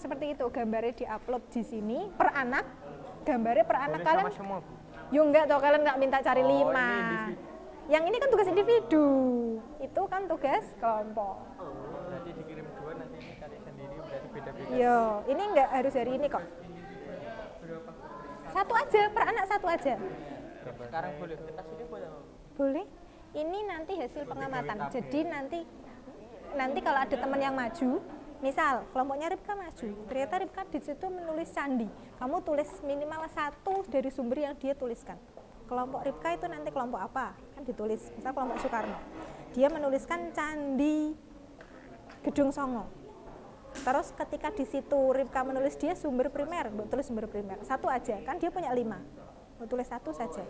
Seperti itu, gambarnya diupload di sini per anak. Gambarnya per anak kalian. Yo enggak toh, kalian nggak minta cari 5. Yang ini kan tugas individu, itu kan tugas kelompok. Berarti dikirim 2, nanti ini cari sendiri, berarti beda-beda. Yo, ini enggak harus hari ini kok. Satu aja, per anak satu aja. Sekarang boleh, ini boleh. Boleh. Ini nanti hasil pengamatan. Jadi nanti kalau ada teman yang maju, misal kelompoknya Ripka maju, ternyata Ripka di situ menulis candi. Kamu tulis minimal 1 dari sumber yang dia tuliskan. Kelompok Ripka itu nanti kelompok apa? Kan ditulis. Misal kelompok Soekarno. Dia menuliskan candi Gedung Songo. Terus ketika di situ Ripka menulis dia sumber primer, tulis sumber primer. 1 aja, kan dia punya 5. Tulis 1 saja.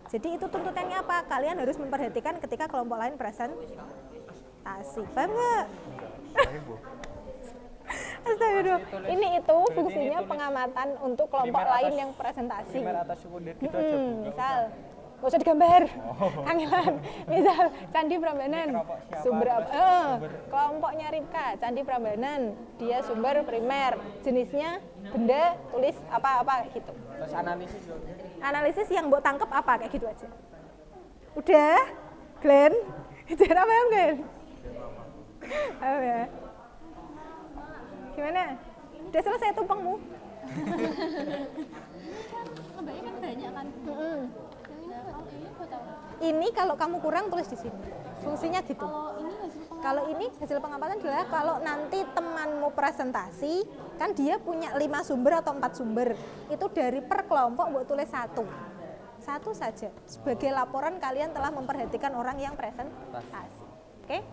Jadi itu tuntutannya apa? Kalian harus memperhatikan ketika kelompok lain presentasi. Paham nggak? Astagfirullah. Ini itu fungsinya pengamatan untuk kelompok lain yang presentasi. Misal, nggak usah digambar, kangelan. Misal Candi Prambanan, sumber apa? Kelompoknya Ripka, Candi Prambanan, dia sumber primer, jenisnya benda, tulis apa-apa gitu. Terus analisis. Analisis yang mbok tangkep apa kayak gitu aja. Udah, Glenn, jangan apa ya Glenn? Apa ya? Gimana? Udah selesai tumpengmu? Lembahnya kan banyak kan. Ini kalau kamu kurang tulis di sini. Fungsinya gitu. Kalau ini hasil pengamatan adalah kalau nanti temanmu presentasi, kan dia punya 5 sumber atau 4 sumber. Itu dari per kelompok buat tulis 1. 1 saja. Sebagai laporan kalian telah memperhatikan orang yang presentasi. Oke?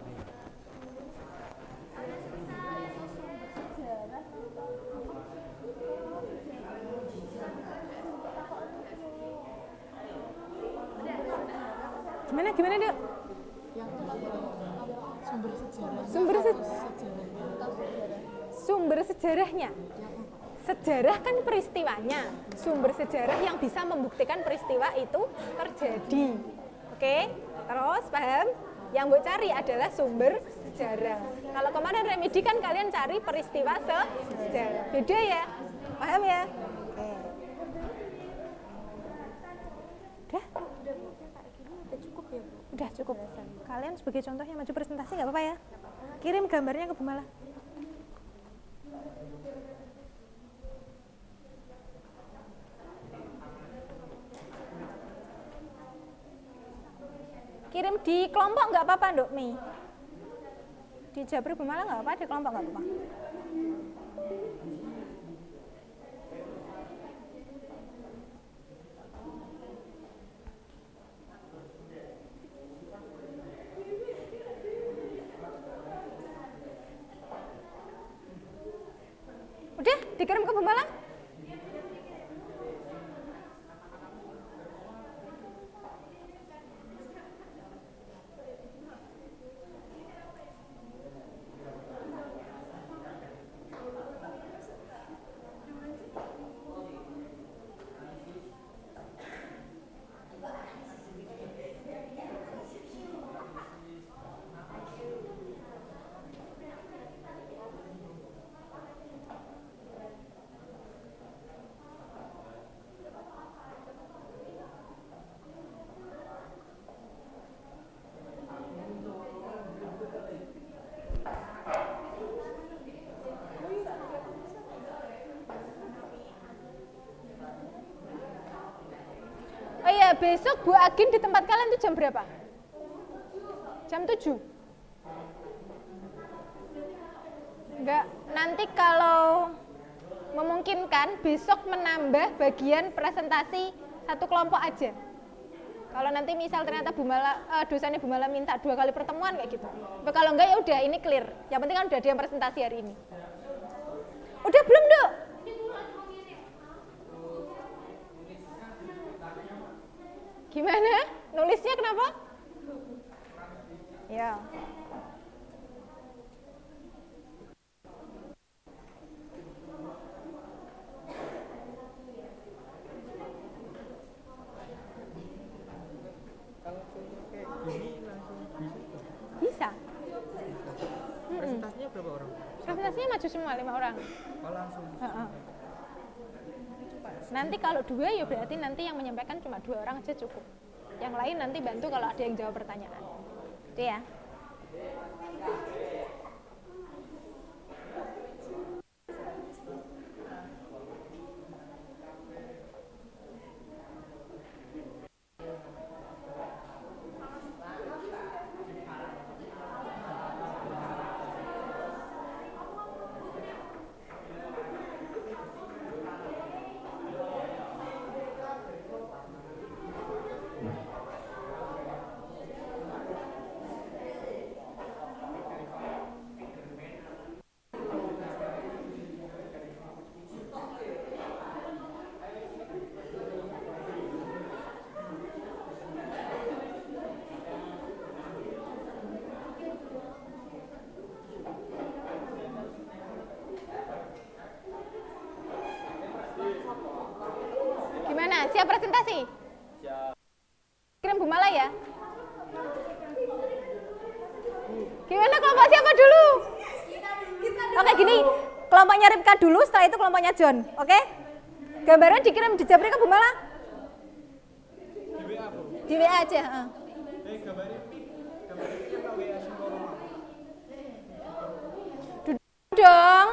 Gimana Dek? Sumber sejarahnya. Sejarah kan peristiwanya. Sumber sejarah yang bisa membuktikan peristiwa itu terjadi. Oke? Terus paham? Yang mau cari adalah sumber sejarah. Kalau kemarin remedi kan kalian cari peristiwa sejarah. Beda ya? Paham ya? Oke. Udah? Udah cukup. Kalian sebagai contoh yang maju presentasi nggak apa-apa ya? Kirim gambarnya ke Bu Mala. Kirim di kelompok nggak apa-apa, Nduk Mi. Di Jabri Bu Mala nggak apa-apa, di kelompok nggak apa-apa. Udah, dikirim ke Bu Mala? Enggak, besok Bu Agin di tempat kalian itu jam berapa? Jam 7? Enggak, nanti kalau memungkinkan besok menambah bagian presentasi satu kelompok aja. Kalau nanti misal ternyata dosennya Bu Mala minta 2 kali pertemuan kayak gitu. Tapi kalau enggak ya udah ini clear. Yang penting kan udah ada yang presentasi hari ini. Udah belum, Dok? Gimana? Nulisnya kenapa? Ya. Kalau contoh kayak gini langsung bisa. Bisa. Presentasinya berapa orang? Presentasinya maju semua 5 orang. Oh langsung. Nanti kalau 2 ya berarti nanti yang menyampaikan cuma 2 orang aja cukup. Yang lain nanti bantu kalau ada yang jawab pertanyaan. Itu ya. Gimana? Siap presentasi? Siap. Kirim Bu Mala ya? Gimana kelompok siapa dulu? Oke gini, kelompoknya Ripka dulu, setelah itu kelompoknya John. Oke? Gambarnya dikirim di Japri ke Bu Mala? Di WA aja. Dong.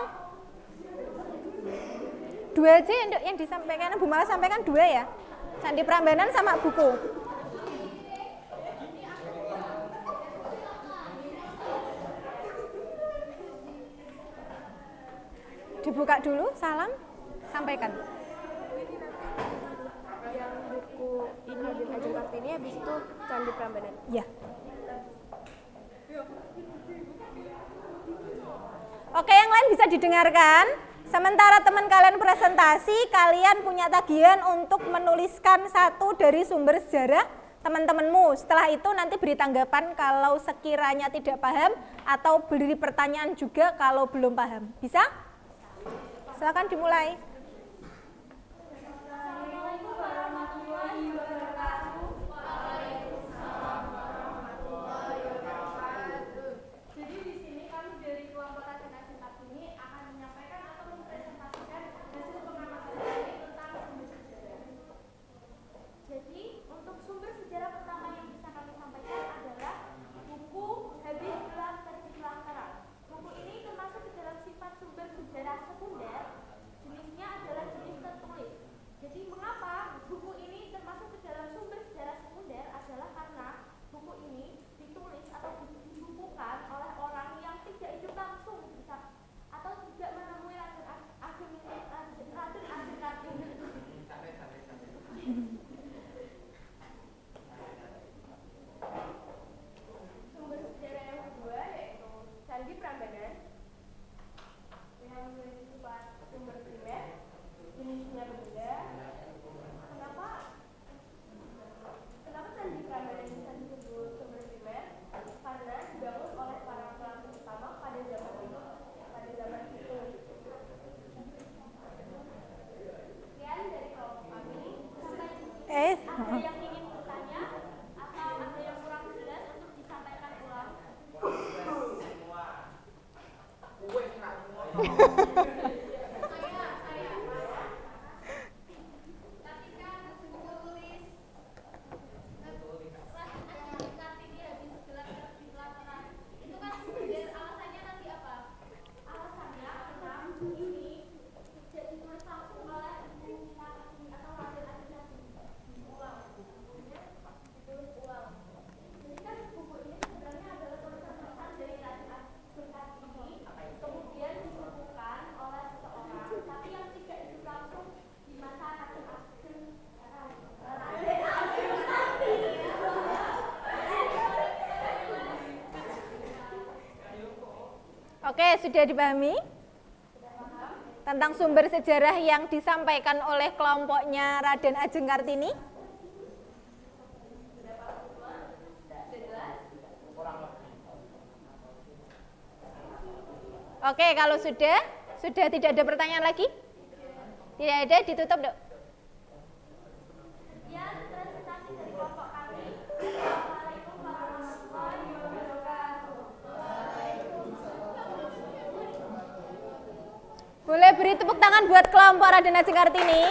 2 aja yang disampaikan Bu Mala sampaikan 2 ya. Candi Prambanan sama buku. Dibuka dulu, salam, sampaikan. Yang buku Raden Ajeng Kartini habis itu Candi Prambanan. Ya. Oke, yang lain bisa didengarkan. Sementara teman kalian presentasi, kalian punya tagihan untuk menuliskan 1 dari sumber sejarah teman-temanmu. Setelah itu nanti beri tanggapan kalau sekiranya tidak paham atau beri pertanyaan juga kalau belum paham. Bisa? Silakan dimulai. Oke, sudah dipahami? Tentang sumber sejarah yang disampaikan oleh kelompoknya Raden Ajeng Kartini? Oke, kalau sudah tidak ada pertanyaan lagi? Tidak ada, ditutup, Dok. Boleh beri tepuk tangan buat kelompok Raden Ajeng Kartini.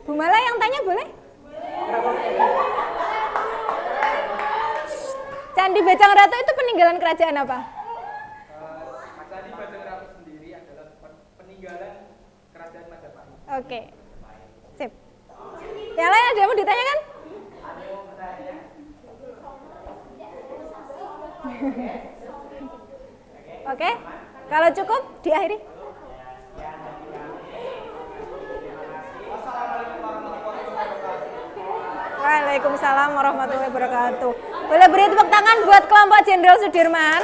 Bu Mala yang tanya boleh? Candi Bajang Ratu itu peninggalan kerajaan apa? Candi Bajang Ratu sendiri adalah peninggalan kerajaan Majapahit. Oke, sip. Yang lain ada yang mau ditanyakan? Oke, kalau cukup diakhiri. Waalaikumsalam warahmatullahi wabarakatuh. Boleh beri tepuk tangan buat kelompok Jenderal Sudirman.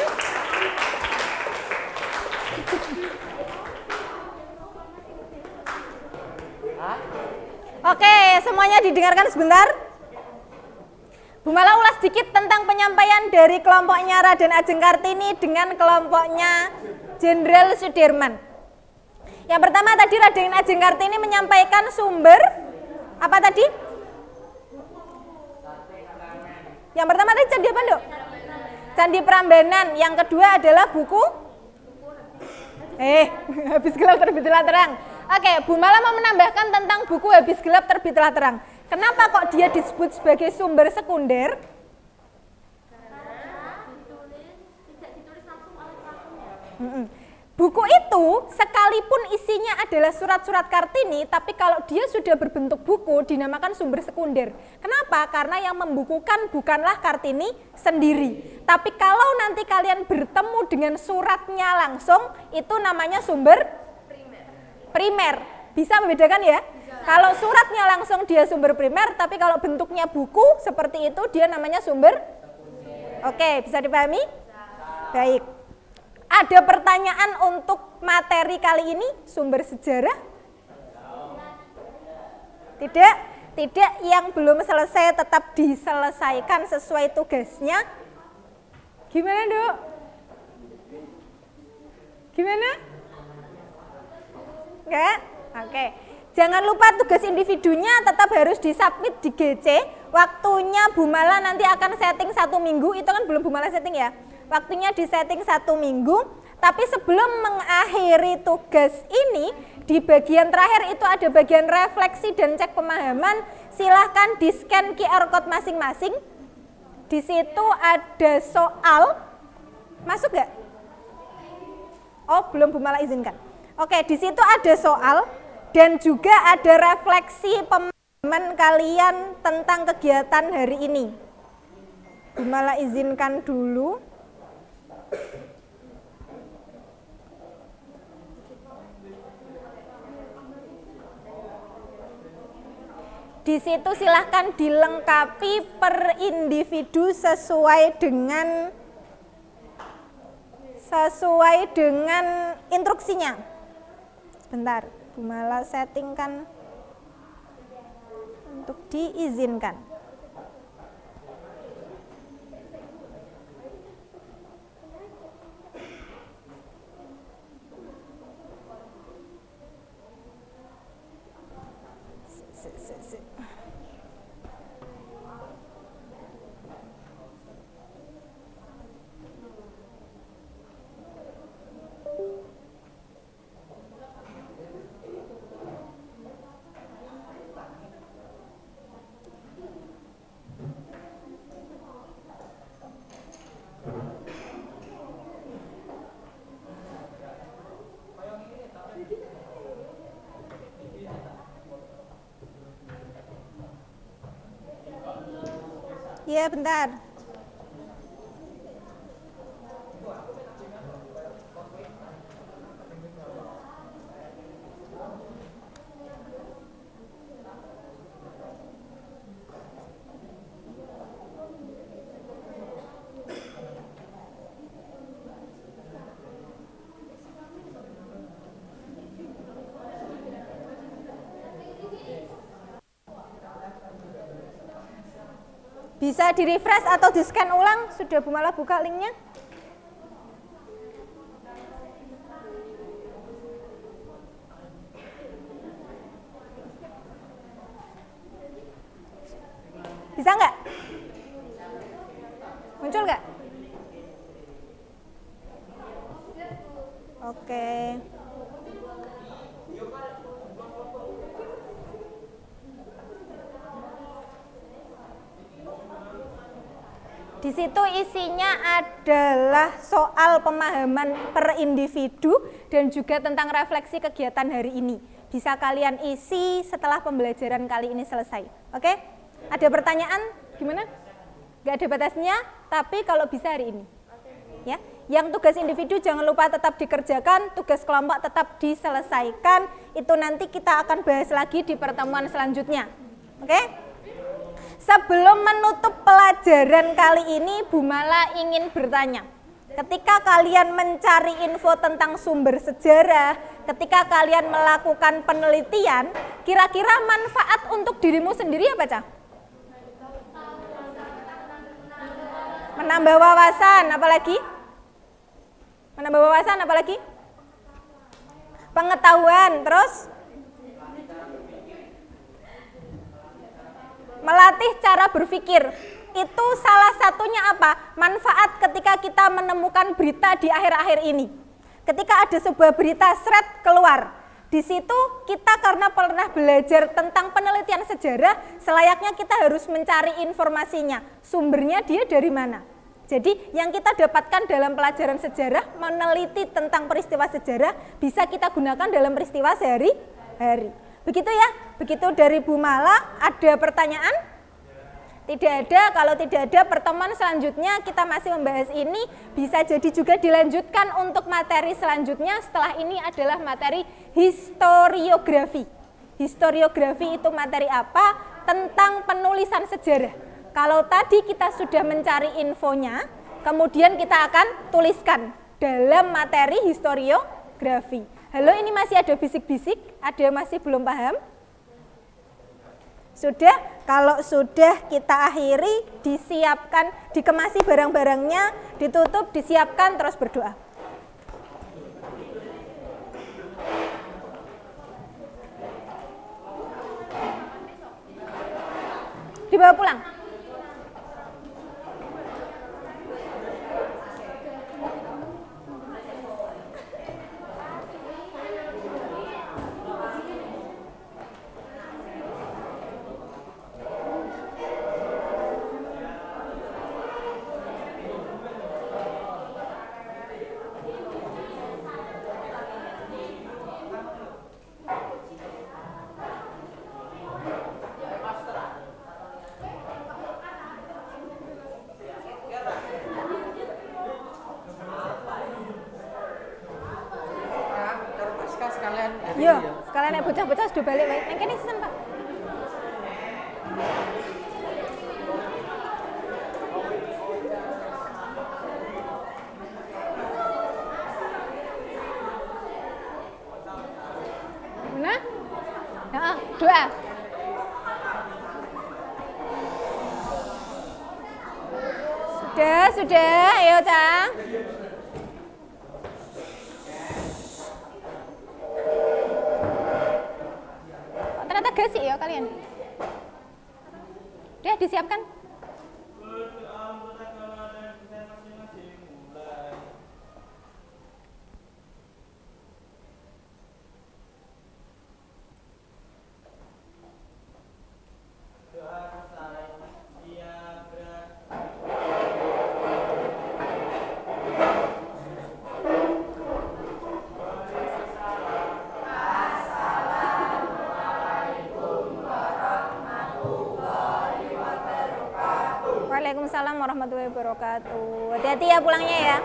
Oke, semuanya didengarkan sebentar. Bu Mala ulas sedikit tentang penyampaian dari kelompoknya Raden Ajeng Kartini dengan kelompoknya Jenderal Sudirman. Yang pertama tadi Raden Ajeng Kartini menyampaikan sumber apa tadi? Yang pertama tadi candi apa, Dok? Candi Prambanan. Yang kedua adalah buku Habis Gelap Terbitlah Terang. Oke, Bu Mala mau menambahkan tentang buku Habis Gelap Terbitlah Terang. Kenapa kok dia disebut sebagai sumber sekunder? Tidak ditulis langsung oleh pelakunya. Buku itu sekalipun isinya adalah surat-surat Kartini, tapi kalau dia sudah berbentuk buku dinamakan sumber sekunder. Kenapa? Karena yang membukukan bukanlah Kartini sendiri. Tapi kalau nanti kalian bertemu dengan suratnya langsung, itu namanya sumber primer. Bisa membedakan ya? Kalau suratnya langsung dia sumber primer, tapi kalau bentuknya buku seperti itu dia namanya sumber. Oke, bisa dipahami? Baik. Ada pertanyaan untuk materi kali ini, sumber sejarah? Tidak, tidak. Yang belum selesai tetap diselesaikan sesuai tugasnya. Gimana, Dok? Gimana? Enggak? Oke. Jangan lupa tugas individunya tetap harus disubmit di GC. Waktunya Bu Mala nanti akan setting 1 minggu. Itu kan belum Bu Mala setting ya. Waktunya di setting 1 minggu. Tapi sebelum mengakhiri tugas ini, di bagian terakhir itu ada bagian refleksi dan cek pemahaman. Silahkan di-scan QR code masing-masing. Di situ ada soal. Masuk nggak? Oh, belum Bu Mala izinkan. Oke, di situ ada soal. Dan juga ada refleksi pemahaman kalian tentang kegiatan hari ini. Bu Mala izinkan dulu. Di situ silahkan dilengkapi per individu sesuai dengan instruksinya. Sebentar. Bu Mala settingkan untuk diizinkan. Iya, bentar. Bisa di-refresh atau di-scan ulang. Sudah Bu Mala buka linknya? Bisa nggak? Muncul nggak? Oke. Di situ isinya adalah soal pemahaman per individu dan juga tentang refleksi kegiatan hari ini. Bisa kalian isi setelah pembelajaran kali ini selesai. Oke? Ada pertanyaan? Gimana? Nggak ada batasnya, tapi kalau bisa hari ini. Ya, yang tugas individu jangan lupa tetap dikerjakan, tugas kelompok tetap diselesaikan. Itu nanti kita akan bahas lagi di pertemuan selanjutnya. Oke? Sebelum menutup pelajaran kali ini, Bu Mala ingin bertanya. Ketika kalian mencari info tentang sumber sejarah, ketika kalian melakukan penelitian, kira-kira manfaat untuk dirimu sendiri apa, Cah? Menambah wawasan, apalagi? Menambah wawasan, apalagi? Pengetahuan, terus? Melatih cara berpikir. Itu salah satunya apa? Manfaat ketika kita menemukan berita di akhir-akhir ini. Ketika ada sebuah berita keluar, di situ kita karena pernah belajar tentang penelitian sejarah, selayaknya kita harus mencari informasinya. Sumbernya dia dari mana? Jadi yang kita dapatkan dalam pelajaran sejarah, meneliti tentang peristiwa sejarah, bisa kita gunakan dalam peristiwa sehari-hari. Begitu ya, begitu dari Bu Mala. Ada pertanyaan? Tidak ada. Kalau tidak ada, pertemuan selanjutnya kita masih membahas ini. Bisa jadi juga dilanjutkan untuk materi selanjutnya. Setelah ini adalah materi historiografi. Historiografi itu materi apa? Tentang penulisan sejarah. Kalau tadi kita sudah mencari infonya, kemudian kita akan tuliskan dalam materi historiografi. Halo, ini masih ada bisik-bisik? Ada yang masih belum paham? Sudah? Kalau sudah kita akhiri, disiapkan, dikemasi barang-barangnya, ditutup, disiapkan, terus berdoa. Dibawa pulang. Yo, sekalian nek bocah-bocah sudah balik wae. Nang kene sisen, Pak. Mana? Heeh, doa. Sudah, ayo, Cang. Ternyata gasik ya kalian. Udah disiapkan? Waalaikumsalam warahmatullahi wabarakatuh. Hati-hati ya pulangnya ya.